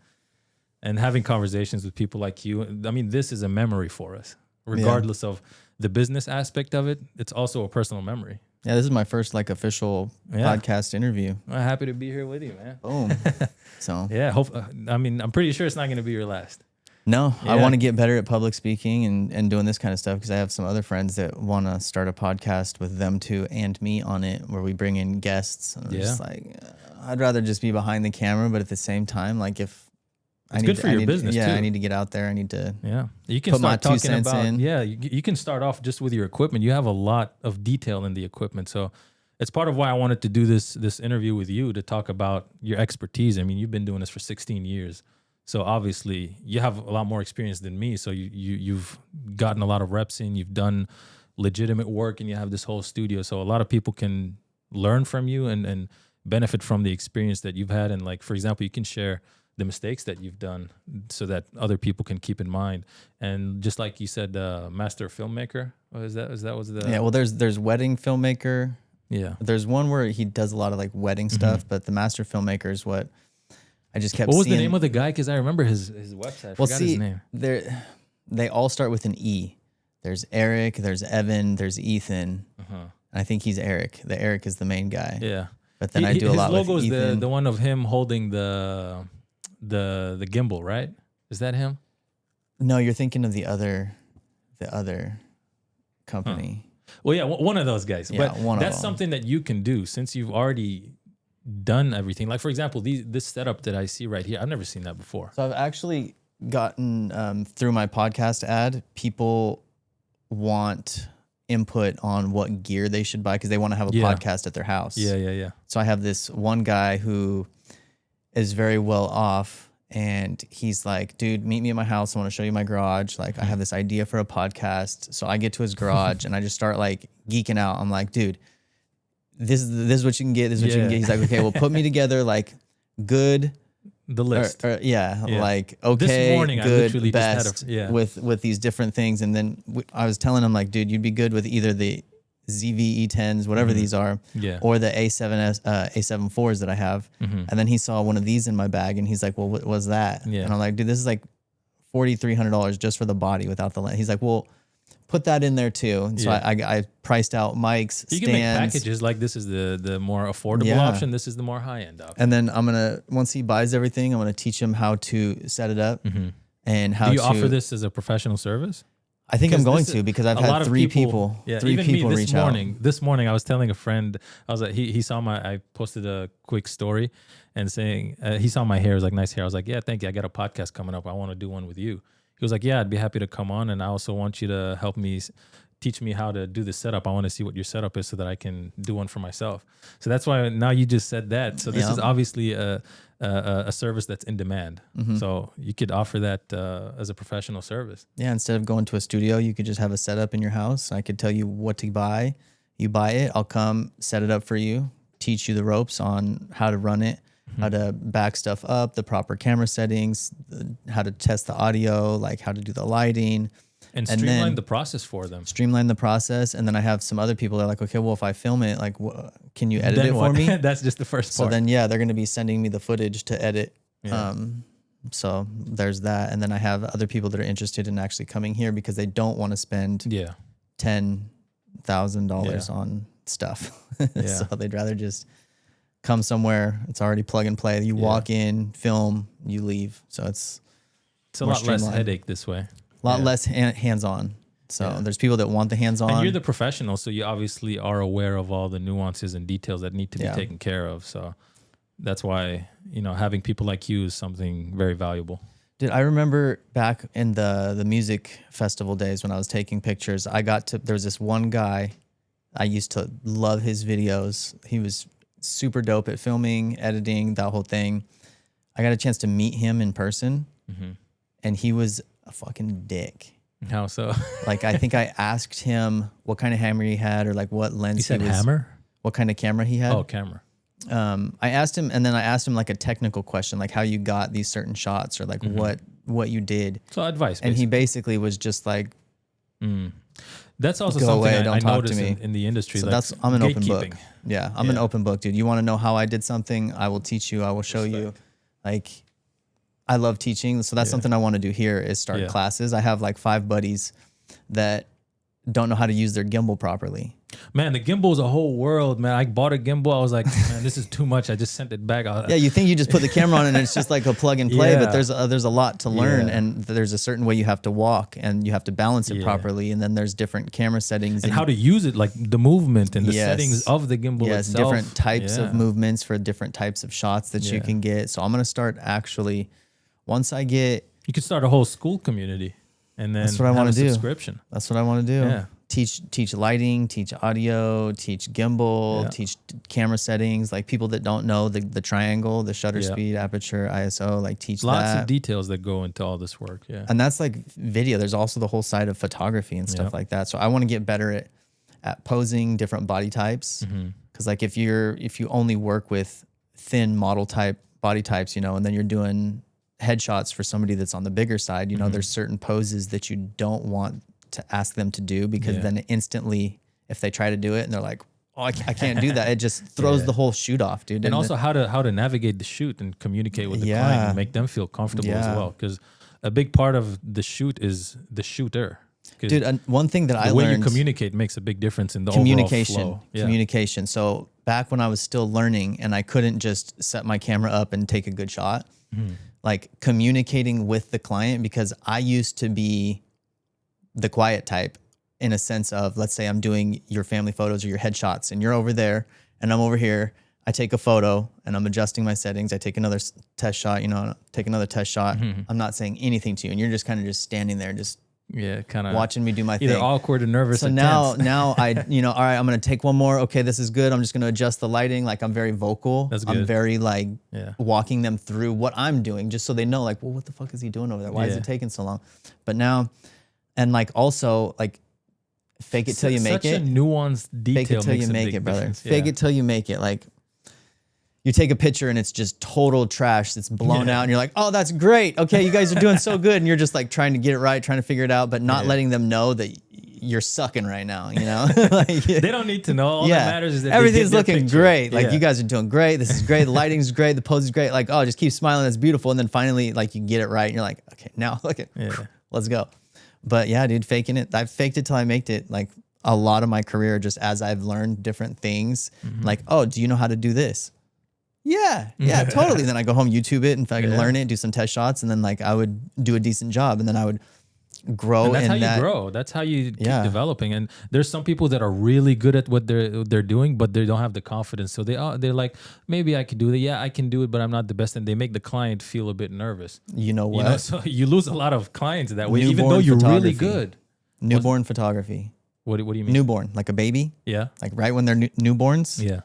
and having conversations with people like you. I mean, this is a memory for us, regardless of the business aspect of it. It's also a personal memory. Yeah, this is my first like official podcast interview. I'm happy to be here with you, man. Boom. So yeah, I mean, I'm pretty sure it's not going to be your last. No, I want to get better at public speaking and doing this kind of stuff because I have some other friends that want to start a podcast with them too and me on it where we bring in guests. And I'm just like, I'd rather just be behind the camera, but at the same time, like if it's good for your business too. I need to get out there. I need to you can put start my 2 talking cents about in. You can start off just with your equipment. You have a lot of detail in the equipment, so it's part of why I wanted to do this interview with you to talk about your expertise. I mean, you've been doing this for 16 years. So obviously you have a lot more experience than me. So you've gotten a lot of reps in, you've done legitimate work, and you have this whole studio. So a lot of people can learn from you and benefit from the experience that you've had. And like, for example, you can share the mistakes that you've done so that other people can keep in mind. And just like you said, master filmmaker, was that the... Yeah, well, there's wedding filmmaker. Yeah. There's one where he does a lot of like wedding stuff, but the master filmmaker is what I just kept What was seeing. the name of the guy? Because I remember his website. I forgot his name. They all start with an E. There's Eric, there's Evan, there's Ethan. And I think he's Eric. The Eric is the main guy. Yeah. But then I do a lot with Ethan. His logo is the one of him holding the gimbal, right? Is that him? No, you're thinking of the other company. Well, yeah, one of those guys. Yeah, but that's something that you can do since you've already done everything. Like, for example, this setup that I see right here, I've never seen that before. So I've actually gotten, through my podcast ad, people want input on what gear they should buy because they want to have a podcast at their house. Yeah. So I have this one guy who is very well off, and he's like, dude, meet me at my house. I want to show you my garage. Like, I have this idea for a podcast. So I get to his garage and I just start like geeking out. I'm like, dude, this is what you can get. This is what you can get. He's like, okay, well, put me together like good. The list. Like, okay, this morning, good, I literally best with these different things. And then I was telling him like, dude, you'd be good with either the ZV-E10s, whatever these are, or the A7S, A7 4s that I have. And then he saw one of these in my bag and he's like, well, what was that? And I'm like, dude, this is like $4,300 just for the body without the lens. He's like, well, put that in there too. And so I priced out mics, you stands. can make packages like this is the more affordable option. This is the more high end option. And then once he buys everything, I'm gonna teach him how to set it up and how to. Do you offer this as a professional service? I think I'm going to because I've had three people reach out. This morning I was telling a friend, I was like, he saw I posted a quick story and saying, he saw my hair, it was like nice hair. I was like, yeah, thank you. I got a podcast coming up. I want to do one with you. He was like, yeah, I'd be happy to come on. And I also want you to help me teach me how to do the setup. I want to see what your setup is so that I can do one for myself. So that's why now you just said that. So this is obviously a service that's in demand. So you could offer that as a professional service. Yeah, instead of going to a studio, you could just have a setup in your house. I could tell you what to buy. You buy it. I'll come set it up for you, teach you the ropes on how to run it, how to back stuff up, the proper camera settings, how to test the audio, like how to do the lighting. And streamline the process for them. Streamline the process. And then I have some other people that are like, okay, well, if I film it, like, can you edit it for me? That's just the first part. So then, yeah, they're going to be sending me the footage to edit. Yeah. So there's that. And then I have other people that are interested in actually coming here because they don't want to spend $10,000 on stuff. So they'd rather just come somewhere. It's already plug and play. You walk in, film, you leave. So it's a lot less headache this way. A lot less hands-on. So there's people that want the hands-on. And you're the professional, so you obviously are aware of all the nuances and details that need to be taken care of. So that's why, having people like you is something very valuable. Dude, I remember back in the music festival days when I was taking pictures, there was this one guy, I used to love his videos. He was super dope at filming, editing, that whole thing. I got a chance to meet him in person, and he was a fucking dick. How so? Like, I think I asked him what kind of hammer he had, or like what lens he said hammer? What kind of camera he had. Oh, camera. I asked him, and then I asked him like a technical question, like how you got these certain shots, or like what you did. So advice, basically. And he basically was just like, that's also go something away, I noticed in the industry. So like I'm an open book. Yeah, I'm an open book, dude. You want to know how I did something? I will teach you. I will show you. Like, I love teaching, so that's something I want to do here is start classes. I have like 5 buddies that don't know how to use their gimbal properly. Man, the gimbal is a whole world, man. I bought a gimbal. I was like, man, this is too much. I just sent it back. Yeah, you think you just put the camera on and it's just like a plug and play, but there's a lot to learn, and there's a certain way you have to walk, and you have to balance it properly, and then there's different camera settings. And how to use it, like the movement and the settings of the gimbal itself. Different types of movements for different types of shots that you can get. So I'm going to start actually, once I get... You could start a whole school community, and then that's what I want to do. Subscription. That's what I want to do. Yeah. Teach lighting, teach audio, teach gimbal, teach camera settings. Like people that don't know the triangle, the shutter speed, aperture, ISO, like teach lots of details that go into all this work. Yeah, and that's like video. There's also the whole side of photography and stuff like that. So I want to get better at posing different body types. Because like if you only work with thin model type body types, and then you're doing headshots for somebody that's on the bigger side, there's certain poses that you don't want to ask them to do, because then instantly if they try to do it and they're like, oh, I can't do that, it just throws the whole shoot off, dude. And also how to navigate the shoot and communicate with the client and make them feel comfortable as well, because a big part of the shoot is the shooter. Dude, one thing that I learned, the way you communicate makes a big difference in the overall flow. Communication. So back when I was still learning and I couldn't just set my camera up and take a good shot, like communicating with the client, because I used to be the quiet type in a sense of, let's say I'm doing your family photos or your headshots and you're over there and I'm over here. I take a photo and I'm adjusting my settings. I take another test shot, take another test shot. I'm not saying anything to you, and you're just kind of just standing there, just kind of watching me do my thing. Either awkward or nervous. So now I, all right, I'm going to take one more. Okay, this is good. I'm just going to adjust the lighting. Like I'm very vocal. That's good. I'm very like walking them through what I'm doing, just so they know like, well, what the fuck is he doing over there? Why is it taking so long? But now, and like also like fake it till you make it. Such a nuanced detail. Fake it till you make it, brother. Fake it till you make it. Like you take a picture and it's just total trash. It's blown out and you're like, oh, that's great. Okay, you guys are doing so good. And you're just like trying to get it right, trying to figure it out, but not letting them know that you're sucking right now, like, they don't need to know. All that matters is that everything's looking great. Like you guys are doing great. This is great. The lighting's great. The pose is great. Like, oh, just keep smiling. That's beautiful. And then finally, like you get it right and you're like, okay, now look at, let's go. But yeah, dude, faking it. I've faked it till I made it. Like a lot of my career, just as I've learned different things, like, oh, do you know how to do this? Yeah, totally. Then I go home, YouTube it, and fucking learn it, do some test shots, and then like I would do a decent job, and then I would grow. And that's how you grow. That's how you keep developing. And there's some people that are really good at what they're doing, but they don't have the confidence. So they're like, maybe I could do that. Yeah, I can do it, but I'm not the best. And they make the client feel a bit nervous. You know what? So you lose a lot of clients that way, even though you're really good. Newborn photography. What do you mean? Newborn, like a baby. Yeah. Like right when they're newborns. Yeah.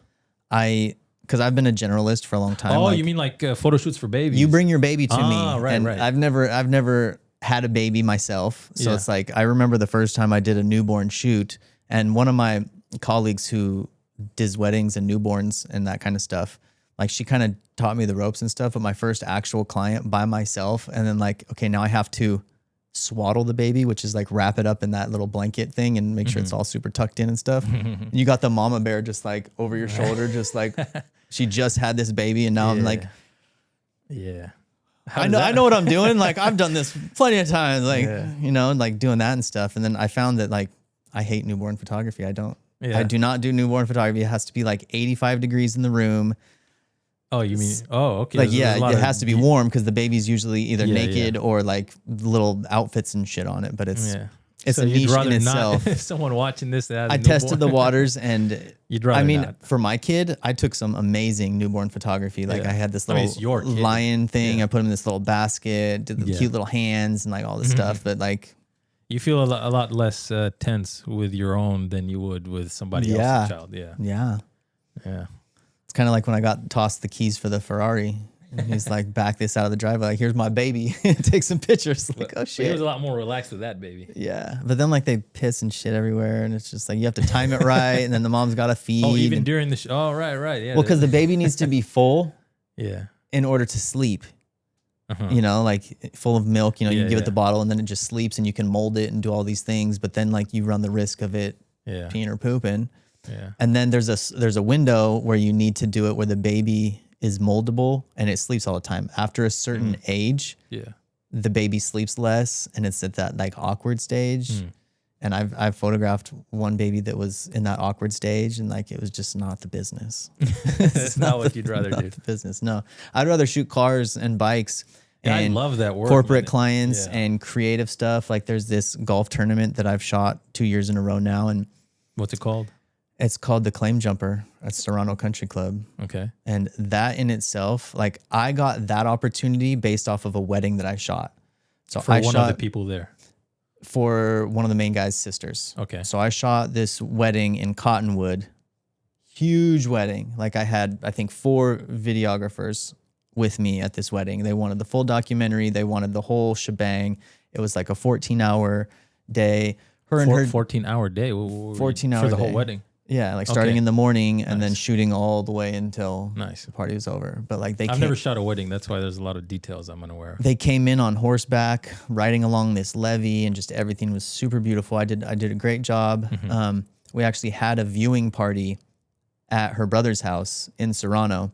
Because I've been a generalist for a long time. Oh, like, you mean like photo shoots for babies? You bring your baby to me. Right, and right. I've never had a baby myself. So it's like, I remember the first time I did a newborn shoot, and one of my colleagues who does weddings and newborns and that kind of stuff. Like she kind of taught me the ropes and stuff, but my first actual client by myself. And then like, okay, now I have to swaddle the baby, which is like wrap it up in that little blanket thing and make sure it's all super tucked in and stuff. You got the mama bear just like over your shoulder, just like she just had this baby. And now I'm like, yeah, I know what I'm doing. Like I've done this plenty of times, like, you know, like doing that and stuff. And then I found that like, I hate newborn photography. I do not do newborn photography. It has to be like 85 degrees in the room. Oh, you mean, oh, okay. Like, yeah, it has to be warm because the baby's usually either naked or like little outfits and shit on it. But it's so a niche in itself. If someone watching this, that I tested the waters and you'd rather not. For my kid, I took some amazing newborn photography. Like I had this little it's your kid. lion thing. I put him in this little basket, did the cute little hands and like all this stuff. But like, you feel a lot less tense with your own than you would with somebody else's child. Yeah. It's kind of like when I got tossed the keys for the Ferrari. And he's like, back this out of the driveway. Like, here's my baby. Take some pictures. Like, oh shit. He was a lot more relaxed with that baby. Yeah. But then like they piss and shit everywhere. And it's just like, you have to time it right. And then the mom's got to feed. Oh, even during the show. Oh, right. Yeah. Well, because the baby needs to be full. Yeah. In order to sleep. You know, like full of milk, you know, you give it the bottle and then it just sleeps and you can mold it and do all these things. But then like you run the risk of it peeing or pooping. Yeah. And then there's a window where you need to do it where the baby is moldable and it sleeps all the time. After a certain age, the baby sleeps less and it's at that like awkward stage. And I've photographed one baby that was in that awkward stage and like it was just not the business. That's not what you'd rather do. The business. No. I'd rather shoot cars and bikes. Yeah, and I love that work. Corporate clients and creative stuff. Like there's this golf tournament that I've shot 2 years in a row now. And what's it called? It's called the Claim Jumper at Serrano Country Club. Okay. And that in itself, like I got that opportunity based off of a wedding that I shot. So for one of the people there. For one of the main guy's sisters. Okay. So I shot this wedding in Cottonwood. Huge wedding. Like I had, I think 4 videographers with me at this wedding. They wanted the full documentary. They wanted the whole shebang. It was like a 14-hour day. Her 14-hour day. 14-hour for the day. whole wedding. Yeah, like starting in the morning and then shooting all the way until the party was over. But like I've never shot a wedding. That's why there's a lot of details I'm unaware of. They came in on horseback, riding along this levee, and just everything was super beautiful. I did a great job. We actually had a viewing party at her brother's house in Serrano,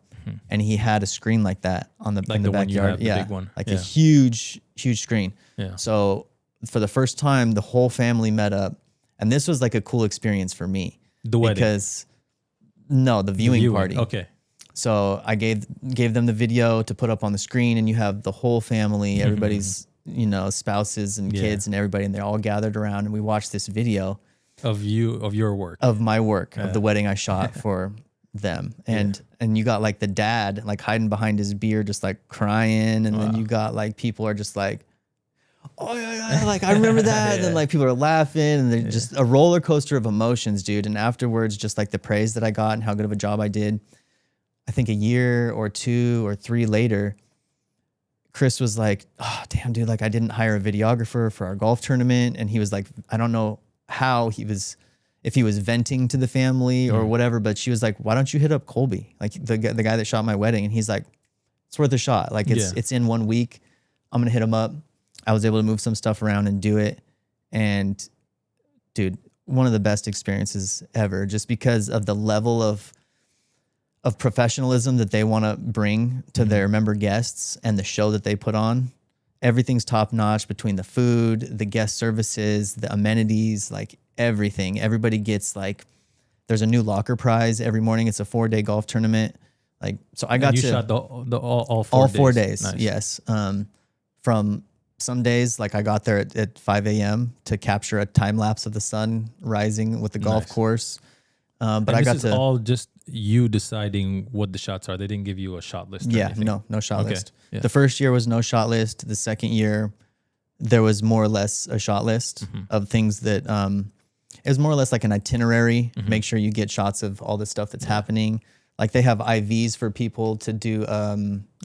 and he had a screen like that in the backyard. The big one. Like a huge screen. Yeah. So for the first time, the whole family met up, and this was like a cool experience for me. The wedding? The viewing party. Okay. So I gave them the video to put up on the screen, and you have the whole family, everybody's, you know, spouses and kids and everybody, and they're all gathered around, and we watched this video of your work, of my work, of the wedding I shot for them. And you got like the dad like hiding behind his beer, just like crying. And then you got like people are just like, oh yeah, like I remember that. And then like people are laughing and they're just a roller coaster of emotions, dude. And afterwards, just like the praise that I got and how good of a job I did. I think a year or 2 or 3 later, Chris was like, oh damn, dude, like I didn't hire a videographer for our golf tournament. And he was like, I don't know how if he was venting to the family or whatever, but she was like, why don't you hit up Colby? Like the guy that shot my wedding. And he's like, it's worth a shot. Like it's in 1 week. I'm going to hit him up. I was able to move some stuff around and do it. And dude, one of the best experiences ever, just because of the level of professionalism that they want to bring to their member guests and the show that they put on. Everything's top notch between the food, the guest services, the amenities, like everything. Everybody gets like, there's a new locker prize every morning. It's a 4-day golf tournament. Like, so I got to shot all 4 days. Nice. Yes. From some days, like I got there at 5 a.m. to capture a time lapse of the sun rising with the golf course. But I got to all just you deciding what the shots are. They didn't give you a shot list. Yeah, no shot list. Yeah. The first year was no shot list. The second year, there was more or less a shot list of things that it was more or less like an itinerary. Make sure you get shots of all the stuff that's happening. Like they have IVs for people to do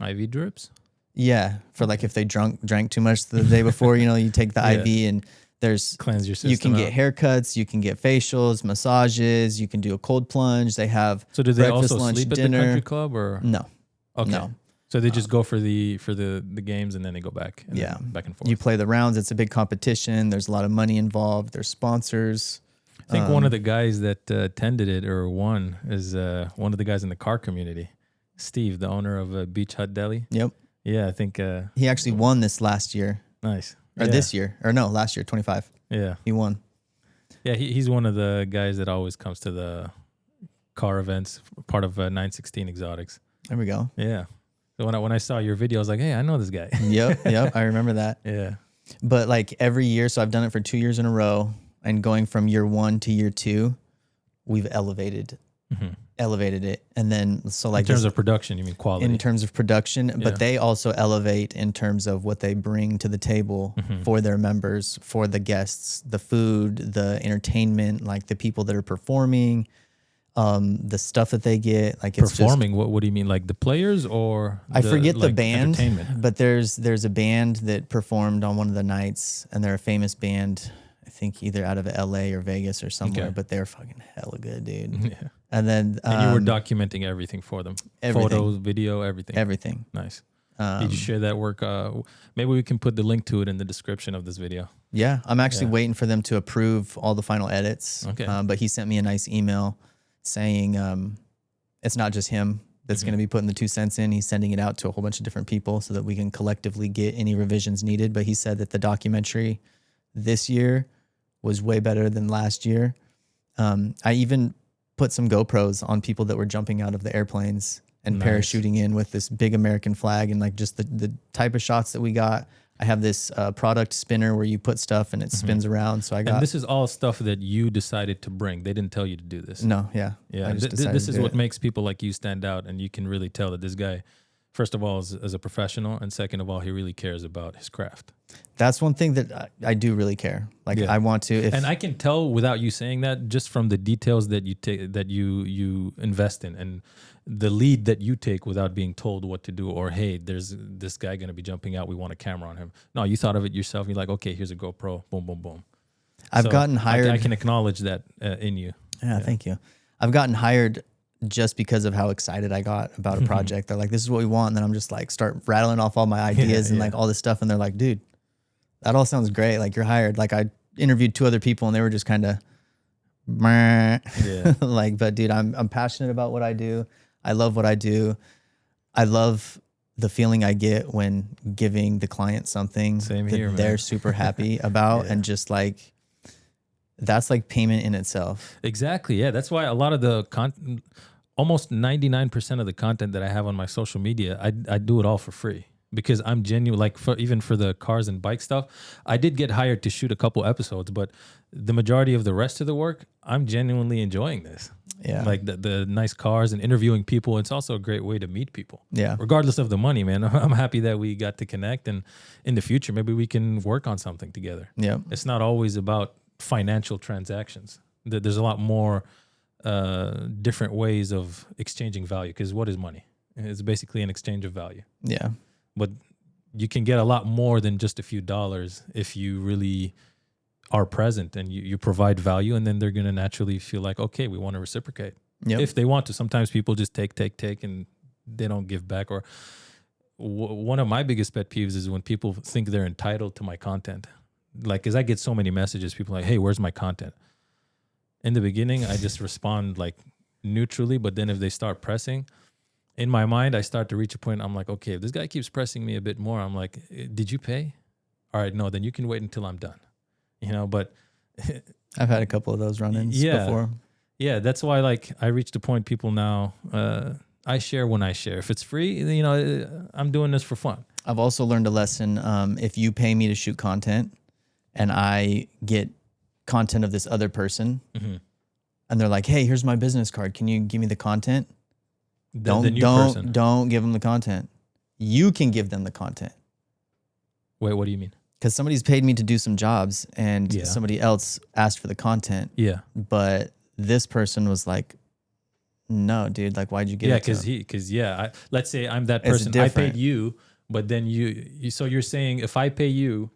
IV drips. Yeah, for like if they drank too much the day before, you know, you take the IV and There's Cleanse your system. you can get haircuts, you can get facials, massages, you can do a cold plunge. They have So do they breakfast, also lunch, sleep dinner. at the country club or No, okay? no. So they just go for the games and then they go back. And Yeah, then back and forth. You play the rounds. It's a big competition. There's a lot of money involved. There's sponsors. I think one of the guys that attended it or won is one of the guys in the car community, Steve, the owner of Beach Hut Deli. Yep. Yeah, I think He actually won this last year. nice. Or this year. Or no, last year, 25. Yeah. He won. Yeah, he's one of the guys that always comes to the car events, part of 916 Exotics. There we go. Yeah. So when I saw your video, I was like, hey, I know this guy. Yep. I remember that. Yeah. But like every year, so I've done it for 2 years in a row, and going from year 1 to year 2, we've elevated it. And then, so like in terms of production, you mean quality? in terms of production, but they also elevate in terms of what they bring to the table for their members, for the guests, the food, the entertainment, like the people that are performing, the stuff that they get. Like it's performing. What do you mean? Like the players or I forget the like, band, entertainment? but there's a band that performed on one of the nights, and they're a famous band. I think either out of LA or Vegas or somewhere, but they're fucking hella good, dude. Yeah. And then And you were documenting everything for them. everything. Photos, video, everything. Everything. Nice. Did you share that work? Maybe we can put the link to it in the description of this video. Yeah, I'm actually waiting for them to approve all the final edits. Okay. But he sent me a nice email saying it's not just him that's going to be putting the 2 cents in. He's sending it out to a whole bunch of different people so that we can collectively get any revisions needed. But he said that the documentary this year was way better than last year. I even put some GoPros on people that were jumping out of the airplanes and parachuting in with this big American flag, and like just the type of shots that we got. I have this product spinner where you put stuff and it spins around. So I got. And this is all stuff that you decided to bring. They didn't tell you to do this. No, yeah. Yeah. This is what makes people like you stand out, and you can really tell that this guy, first of all, is a professional, and second of all, he really cares about his craft. That's one thing that I do really care. Like I want to, and I can tell without you saying that, just from the details that you take, that you invest in, and the lead that you take without being told what to do, or hey, there's this guy going to be jumping out, we want a camera on him. No, you thought of it yourself. You're like, okay, here's a GoPro, boom, boom, boom. I've gotten hired. I can acknowledge that in you. Yeah, thank you. I've gotten hired just because of how excited I got about a project. They're like, this is what we want. And then I'm just like, start rattling off all my ideas and like all this stuff. And they're like, dude, that all sounds great. Like you're hired. Like I interviewed 2 other people and they were just kind of like, but dude, I'm passionate about what I do. I love what I do. I love the feeling I get when giving the client something that they're super happy about. And just like, that's like payment in itself. Exactly. Yeah. That's why a lot of the content, almost 99% of the content that I have on my social media, I do it all for free because I'm genuine. Like even for the cars and bike stuff, I did get hired to shoot a couple episodes, but the majority of the rest of the work, I'm genuinely enjoying this. Yeah. Like the nice cars and interviewing people. It's also a great way to meet people. Yeah. Regardless of the money, man. I'm happy that we got to connect, and in the future, maybe we can work on something together. Yeah. It's not always about financial transactions. There's a lot more different ways of exchanging value, because what is money? It's basically an exchange of value. Yeah. But you can get a lot more than just a few dollars if you really are present and you provide value, and then they're going to naturally feel like, okay, we want to reciprocate. Yep. If they want to. Sometimes people just take, and they don't give back. Or one of my biggest pet peeves is when people think they're entitled to my content. Like, because I get so many messages, people are like, hey, where's my content? In the beginning, I just respond like neutrally, but then if they start pressing, in my mind, I start to reach a point, I'm like, okay, if this guy keeps pressing me a bit more, I'm like, did you pay? All right, no, then you can wait until I'm done. You know, but I've had a couple of those run-ins before. Yeah, that's why like I reached a point, people now, I share when I share. If it's free, you know, I'm doing this for fun. I've also learned a lesson. If you pay me to shoot content and I get content of this other person and they're like, hey, here's my business card, can you give me the content? Don't give them the content. You can give them the content. Wait, what do you mean? Because somebody's paid me to do some jobs and somebody else asked for the content. Yeah. But this person was like, no, dude, like, why'd you get it? Because let's say I'm that person. I paid you, but then so you're saying if I pay you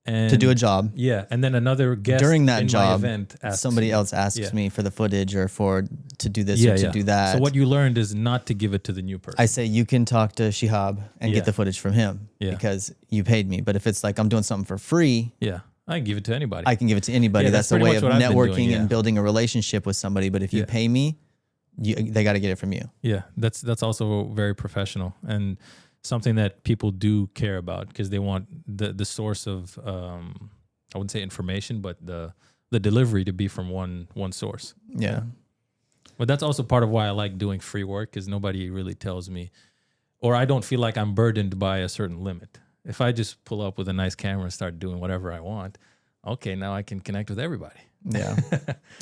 and to do a job. Yeah, and then another guest During that in job, my event asks somebody me. else asks Yeah. me for the footage or to do this or to do that. So what you learned is not to give it to the new person. I say you can talk to Shehab and Yeah. get the footage from him because you paid me. But if it's like I'm doing something for free, Yeah, I can give it to anybody. I can give it to anybody. Yeah, that's that's a way pretty of much what I've been networking doing, and building a relationship with somebody. But if you pay me, they got to get it from you. Yeah, that's also very professional and something that people do care about because they want the source of I wouldn't say information, but the delivery to be from one source. Yeah. But that's also part of why I like doing free work because nobody really tells me, or I don't feel like I'm burdened by a certain limit. If I just pull up with a nice camera and start doing whatever I want, okay, now I can connect with everybody. Yeah,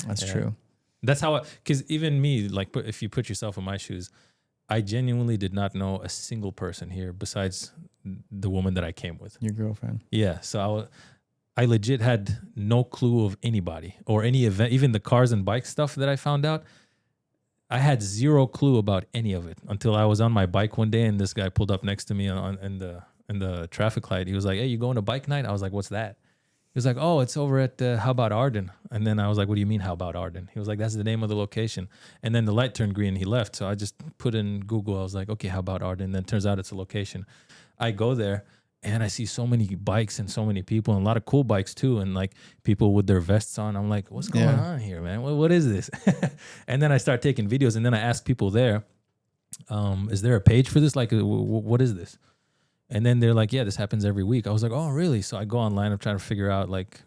that's true. That's how, because even me, like if you put yourself in my shoes, I genuinely did not know a single person here besides the woman that I came with. Your girlfriend. Yeah. So I legit had no clue of anybody or any event, even the cars and bike stuff that I found out. I had zero clue about any of it until I was on my bike one day and this guy pulled up next to me in the traffic light. He was like, "Hey, you going to bike night?" I was like, "What's that?" He was like, "Oh, it's over at How About Arden." And then I was like, "What do you mean, How About Arden?" He was like, "That's the name of the location." And then the light turned green and he left. So I just put in Google. I was like, "Okay, How About Arden?" And then turns out it's a location. I go there and I see so many bikes and so many people and a lot of cool bikes too. And like people with their vests on. I'm like, "What's going on here, man? What is this?" And then I start taking videos and then I ask people there, "Is there a page for this? Like, what is this?" And then they're like, "Yeah, this happens every week." I was like, "Oh, really?" So I go online. I'm trying to figure out like,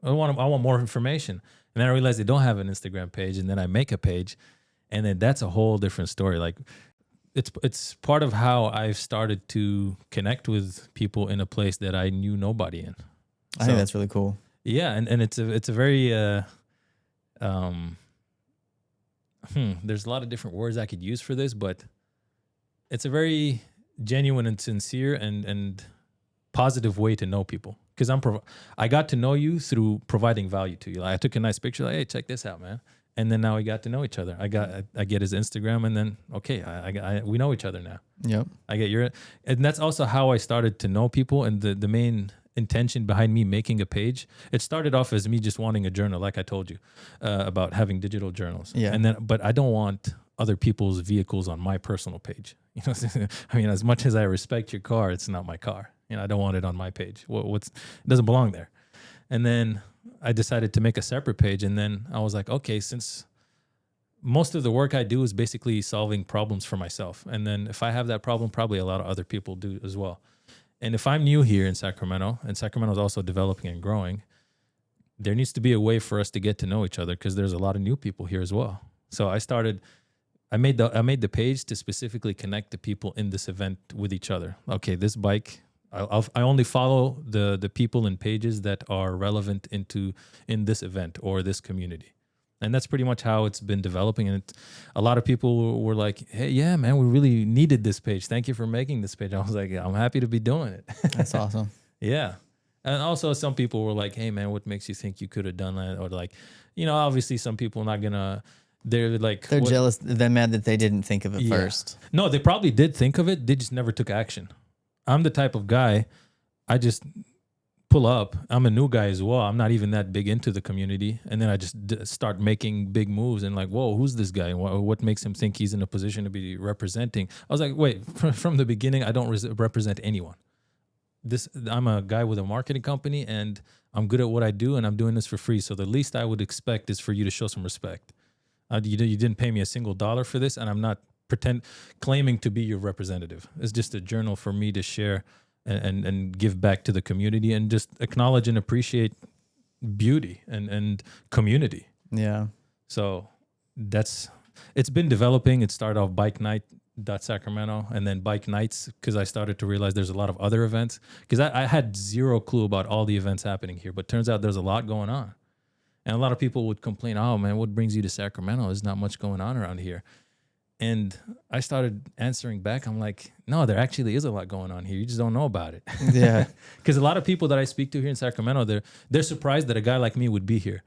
I want more information. And then I realized they don't have an Instagram page. And then I make a page, and then that's a whole different story. Like, it's part of how I've started to connect with people in a place that I knew nobody in. I think that's really cool. Yeah, and it's a very there's a lot of different words I could use for this, but it's a very genuine and sincere and positive way to know people because I got to know you through providing value to you. Like I took a nice picture, like, "Hey, check this out, man," and then now we got to know each other. I get his Instagram, and then okay, we know each other now. Yep. I get and that's also how I started to know people. And the main intention behind me making a page, it started off as me just wanting a journal, like I told you about having digital journals. Yeah. And then, but I don't want other people's vehicles on my personal page. You know, I mean, as much as I respect your car, it's not my car. You know, I don't want it on my page. It doesn't belong there. And then I decided to make a separate page. And then I was like, okay, since most of the work I do is basically solving problems for myself. And then if I have that problem, probably a lot of other people do as well. And if I'm new here in Sacramento, and Sacramento is also developing and growing, there needs to be a way for us to get to know each other because there's a lot of new people here as well. So I made the page to specifically connect the people in this event with each other. Okay, this bike, I only follow the people and pages that are relevant in this event or this community. And that's pretty much how it's been developing. And a lot of people were like, "Hey, yeah, man, we really needed this page. Thank you for making this page." I was like, "I'm happy to be doing it." That's awesome. Yeah. And also some people were like, "Hey, man, what makes you think you could have done that?" Or like, you know, obviously some people they're like... They're jealous. They're mad that they didn't think of it first. No, they probably did think of it. They just never took action. I'm the type of guy, I just pull up. I'm a new guy as well. I'm not even that big into the community. And then I just start making big moves and like, whoa, who's this guy? What makes him think he's in a position to be representing? I was like, wait, from the beginning, I don't represent anyone. I'm a guy with a marketing company and I'm good at what I do and I'm doing this for free. So the least I would expect is for you to show some respect. You didn't pay me a single dollar for this and I'm not claiming to be your representative. It's just a journal for me to share and give back to the community and just acknowledge and appreciate beauty and community. Yeah. So it's been developing. It started off Bike Night Sacramento and then Bike Nights because I started to realize there's a lot of other events because I had zero clue about all the events happening here, but turns out there's a lot going on. And a lot of people would complain, "Oh man, what brings you to Sacramento? There's not much going on around here." And I started answering back. I'm like, no, there actually is a lot going on here. You just don't know about it. Yeah. Because a lot of people that I speak to here in Sacramento, they're surprised that a guy like me would be here.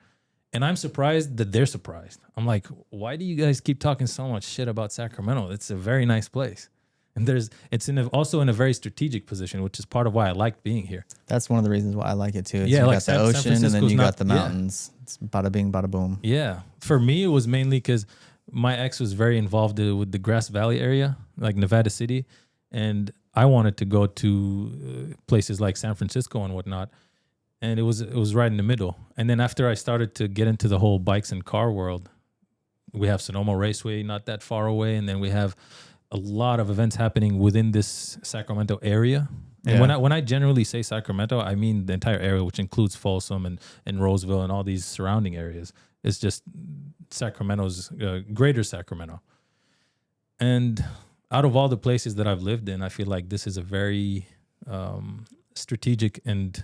And I'm surprised that they're surprised. I'm like, why do you guys keep talking so much shit about Sacramento? It's a very nice place. And also in a very strategic position, which is part of why I like being here. That's one of the reasons why I like it too. Yeah, you like got the ocean and then you got the yeah. mountains. It's bada bing, bada boom. Yeah. For me, it was mainly because my ex was very involved with the Grass Valley area, like Nevada City. And I wanted to go to places like San Francisco and whatnot. And it was right in the middle. And then after I started to get into the whole bikes and car world, we have Sonoma Raceway not that far away. And then we have a lot of events happening within this Sacramento area. And when I generally say Sacramento, I mean the entire area, which includes Folsom and Roseville and all these surrounding areas. It's just Sacramento's greater Sacramento. And out of all the places that I've lived in, I feel like this is a very strategic and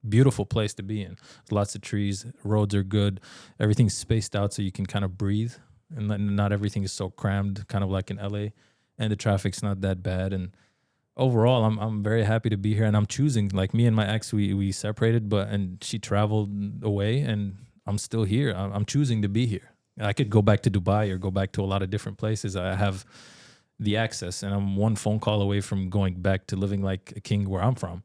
beautiful place to be in. Lots of trees, roads are good, everything's spaced out so you can kind of breathe, and not everything is so crammed, kind of like in LA, and the traffic's not that bad. And overall, I'm very happy to be here, and I'm choosing. Like me and my ex, we separated, and she traveled away, and I'm still here. I'm choosing to be here. I could go back to Dubai or go back to a lot of different places. I have the access, and I'm one phone call away from going back to living like a king where I'm from.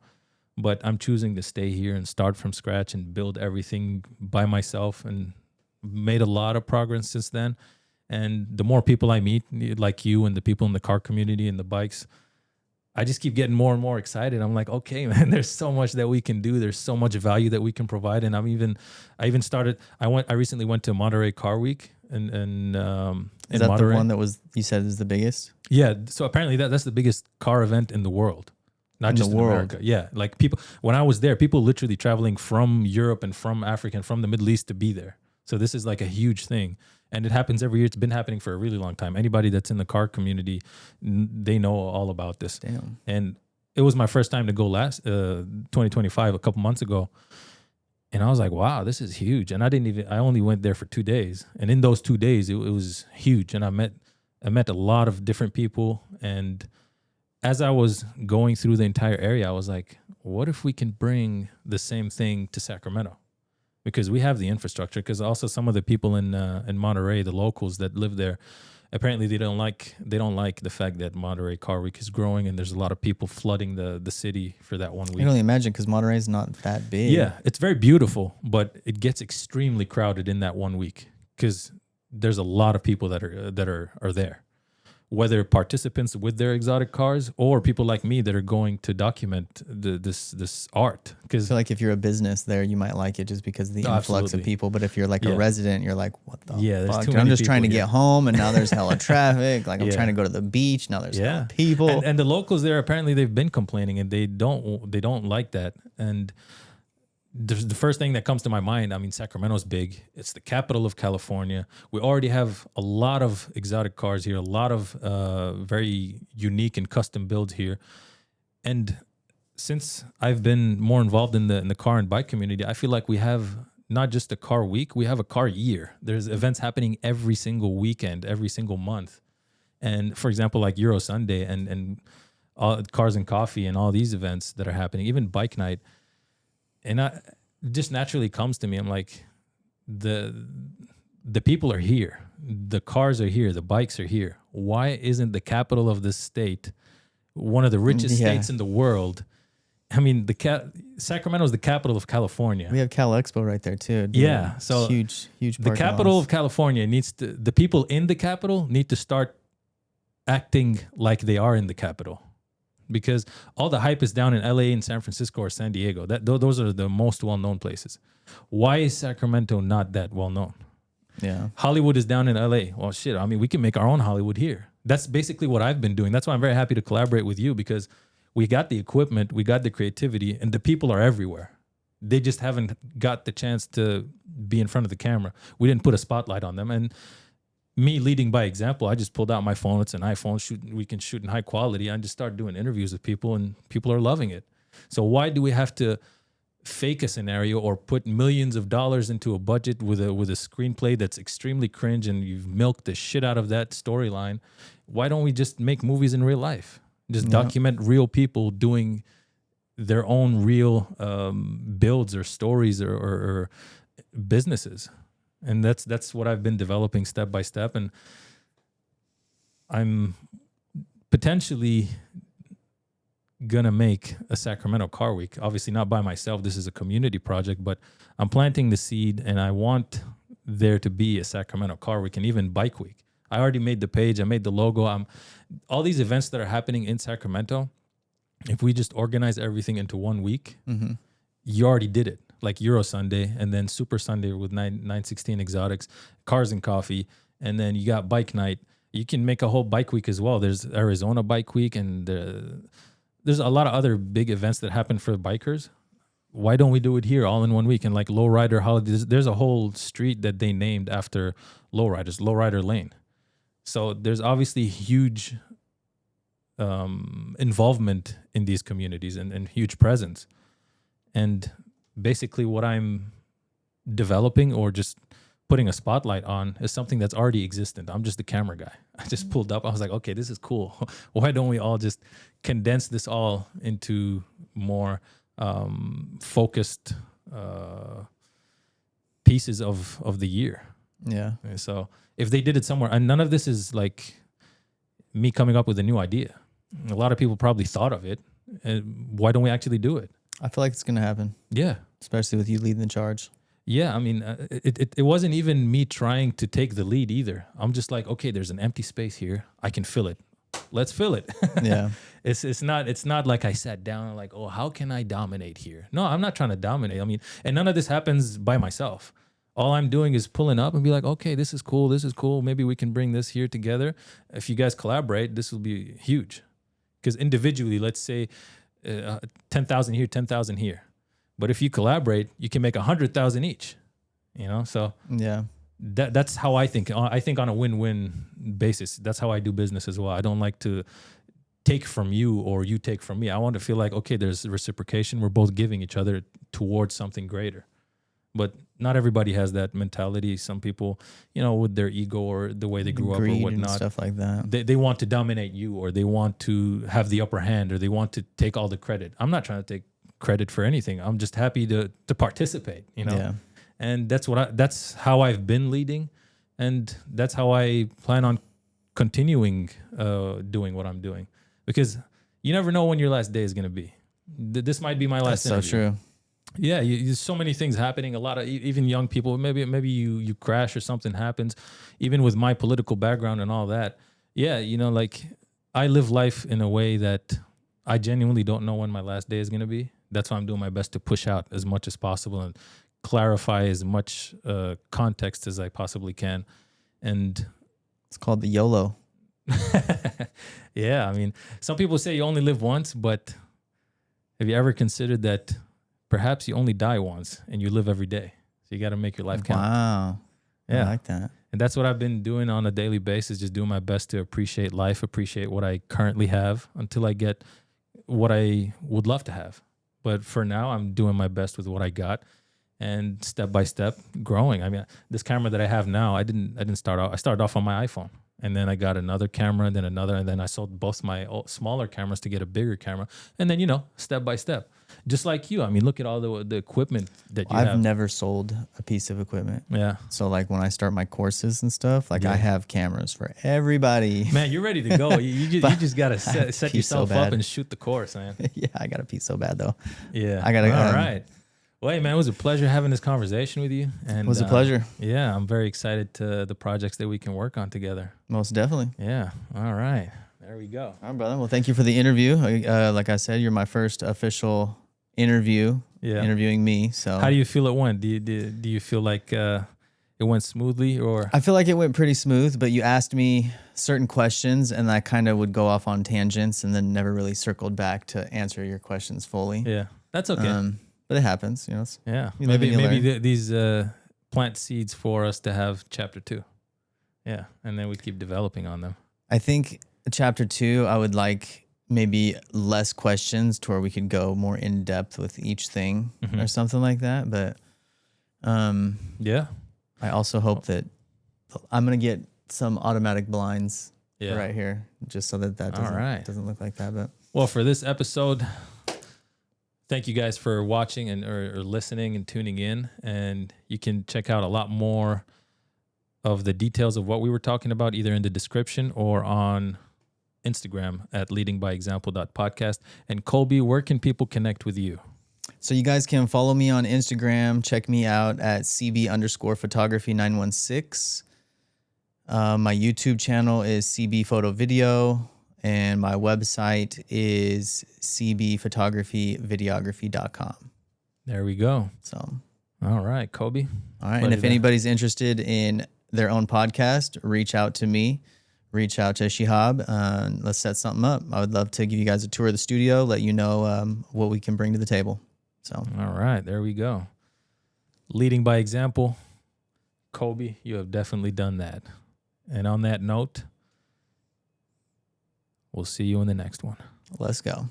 But I'm choosing to stay here and start from scratch and build everything by myself, and made a lot of progress since then. And the more people I meet, like you and the people in the car community and the bikes, I just keep getting more and more excited. I'm like, okay, man, there's so much that we can do. There's so much value that we can provide. And I recently went to Monterey Car Week in Is that Monterey. the one that you said is the biggest? Yeah. So apparently that's the biggest car event in the world. Not just in America. Yeah. Like when I was there, people literally traveling from Europe and from Africa and from the Middle East to be there. So this is like a huge thing. And it happens every year. It's been happening for a really long time. Anybody that's in the car community, they know all about this. Damn. And it was my first time to go 2025, a couple months ago. And I was like, wow, this is huge. And I only went there for 2 days. And in those 2 days, it was huge. And I met a lot of different people. And as I was going through the entire area, I was like, what if we can bring the same thing to Sacramento? Because we have the infrastructure. Because also some of the people in Monterey, the locals that live there, apparently they don't like the fact that Monterey Car Week is growing and there's a lot of people flooding the city for that 1 week. I can only imagine, because Monterey is not that big. Yeah, it's very beautiful, but it gets extremely crowded in that 1 week because there's a lot of people that are there. Whether participants with their exotic cars or people like me that are going to document this art. I feel like if you're a business there, you might like it just because of the influx of people. But if you're like a resident, you're like, what the fuck? I'm just trying to get home, and now there's hella traffic. Like I'm trying to go to the beach. Now there's hella people. And the locals there, apparently they've been complaining, and they don't like that. And the first thing that comes to my mind, I mean, Sacramento's big. It's the capital of California. We already have a lot of exotic cars here, a lot of very unique and custom builds here. And since I've been more involved in the car and bike community, I feel like we have not just a car week, we have a car year. There's events happening every single weekend, every single month. And for example, like Euro Sunday and all Cars and Coffee and all these events that are happening, even Bike Night. And it just naturally comes to me. I'm like, the people are here. The cars are here. The bikes are here. Why isn't the capital of this state, one of the richest states in the world? I mean, Sacramento is the capital of California. We have Cal Expo right there too. Dude. Yeah. So huge. The capital of California the people in the capital need to start acting like they are in the capital. Because all the hype is down in LA and San Francisco or San Diego. Those are the most well-known places. Why is Sacramento not that well-known? Yeah. Hollywood is down in LA. Well, shit, I mean, we can make our own Hollywood here. That's basically what I've been doing. That's why I'm very happy to collaborate with you, because we got the equipment, we got the creativity, and the people are everywhere. They just haven't got the chance to be in front of the camera. We didn't put a spotlight on them. And me leading by example, I just pulled out my phone. It's an iPhone. We can shoot in high quality. I just started doing interviews with people, and people are loving it. So why do we have to fake a scenario or put millions of dollars into a budget with a screenplay that's extremely cringe and you've milked the shit out of that storyline? Why don't we just make movies in real life? Just document real people doing their own real builds or stories or businesses. And that's what I've been developing step by step. And I'm potentially gonna make a Sacramento Car Week. Obviously not by myself. This is a community project, but I'm planting the seed, and I want there to be a Sacramento Car Week and even Bike Week. I already made the page. I made the logo. All these events that are happening in Sacramento, if we just organize everything into 1 week, you already did it. Like Euro Sunday, and then Super Sunday with 916 Exotics, Cars and Coffee, and then you got Bike Night. You can make a whole Bike Week as well. There's Arizona Bike Week, and there's a lot of other big events that happen for bikers. Why don't we do it here all in 1 week? And like Lowrider Holidays, there's a whole street that they named after lowriders, Lowrider Lane. So there's obviously huge involvement in these communities and huge presence. And basically what I'm developing or just putting a spotlight on is something that's already existent. I'm just the camera guy. I just pulled up. I was like, okay, this is cool. Why don't we all just condense this all into more focused pieces of the year? Yeah. And so if they did it somewhere, and none of this is like me coming up with a new idea. A lot of people probably thought of it. Why don't we actually do it? I feel like it's going to happen. Yeah. Especially with you leading the charge. Yeah, I mean, it wasn't even me trying to take the lead either. I'm just like, okay, there's an empty space here. I can fill it. Let's fill it. Yeah. It's not like I sat down and like, oh, how can I dominate here? No, I'm not trying to dominate. I mean, and none of this happens by myself. All I'm doing is pulling up and be like, okay, this is cool. This is cool. Maybe we can bring this here together. If you guys collaborate, this will be huge. Because individually, let's say 10,000 here, 10,000 here. But if you collaborate, you can make 100,000 each, you know? So yeah, that's how I think. I think on a win-win basis. That's how I do business as well. I don't like to take from you or you take from me. I want to feel like, okay, there's reciprocation. We're both giving each other towards something greater. But not everybody has that mentality. Some people, you know, with their ego or the way they grew up or whatnot, and stuff like that. They want to dominate you, or they want to have the upper hand, or they want to take all the credit. I'm not trying to take credit for anything. I'm just happy to participate, you know? Yeah. And that's how I've been leading, and that's how I plan on continuing doing what I'm doing, because you never know when your last day is going to be. This might be my last interview. That's so true. Yeah, there's so many things happening. A lot of even young people. Maybe you crash or something happens. Even with my political background and all that. Yeah, you know, like I live life in a way that I genuinely don't know when my last day is going to be. That's why I'm doing my best to push out as much as possible and clarify as much context as I possibly can. And it's called the YOLO. Yeah, I mean, some people say you only live once, but have you ever considered that perhaps you only die once and you live every day? So you got to make your life count. Wow. Yeah. I like that. And that's what I've been doing on a daily basis, just doing my best to appreciate life, appreciate what I currently have until I get what I would love to have. But for now, I'm doing my best with what I got and step by step growing. I mean, this camera that I have now, I didn't start off. I started off on my iPhone, and then I got another camera, and then another, and then I sold both my smaller cameras to get a bigger camera. And then, you know, step by step, just like you. I mean, look at all the equipment that you have. I've never sold a piece of equipment. Yeah. So like when I start my courses and stuff, like Yeah. I have cameras for everybody. Man, you're ready to go. You just got to set yourself up and shoot the course, man. Yeah, I got a piece so bad though. Yeah. I gotta. All right. Well, hey, man, it was a pleasure having this conversation with you. And It was a pleasure. Yeah, I'm very excited to the projects that we can work on together. Most definitely. Yeah. All right. There we go. All right, brother. Well, thank you for the interview. Like I said, you're my first official interviewing me. So how do you feel it went? Do you feel like it went smoothly, or? I feel like it went pretty smooth, but you asked me certain questions and I kind of would go off on tangents and then never really circled back to answer your questions fully. Yeah, that's okay. But it happens, you know. Yeah, you live and you maybe these plant seeds for us to have chapter 2. Yeah, and then we keep developing on them. I think chapter 2, I would like maybe less questions to where we could go more in depth with each thing or something like that. But yeah, I also hope that I'm gonna get some automatic blinds right here, just so that doesn't look like that. But well, for this episode, thank you guys for watching and or listening and tuning in. And you can check out a lot more of the details of what we were talking about either in the description or on Instagram at leadingbyexample.podcast. And Colby, where can people connect with you? So you guys can follow me on Instagram. Check me out at CB_photography916. My YouTube channel is CB Photo Video, and my website is cbphotographyvideography.com. There we go. So, all right, Colby. All right. And if anybody's interested in their own podcast, reach out to me. Reach out to Shehab. Let's set something up. I would love to give you guys a tour of the studio, let you know what we can bring to the table. So, all right, there we go. Leading by example, Colby, you have definitely done that. And on that note, we'll see you in the next one. Let's go.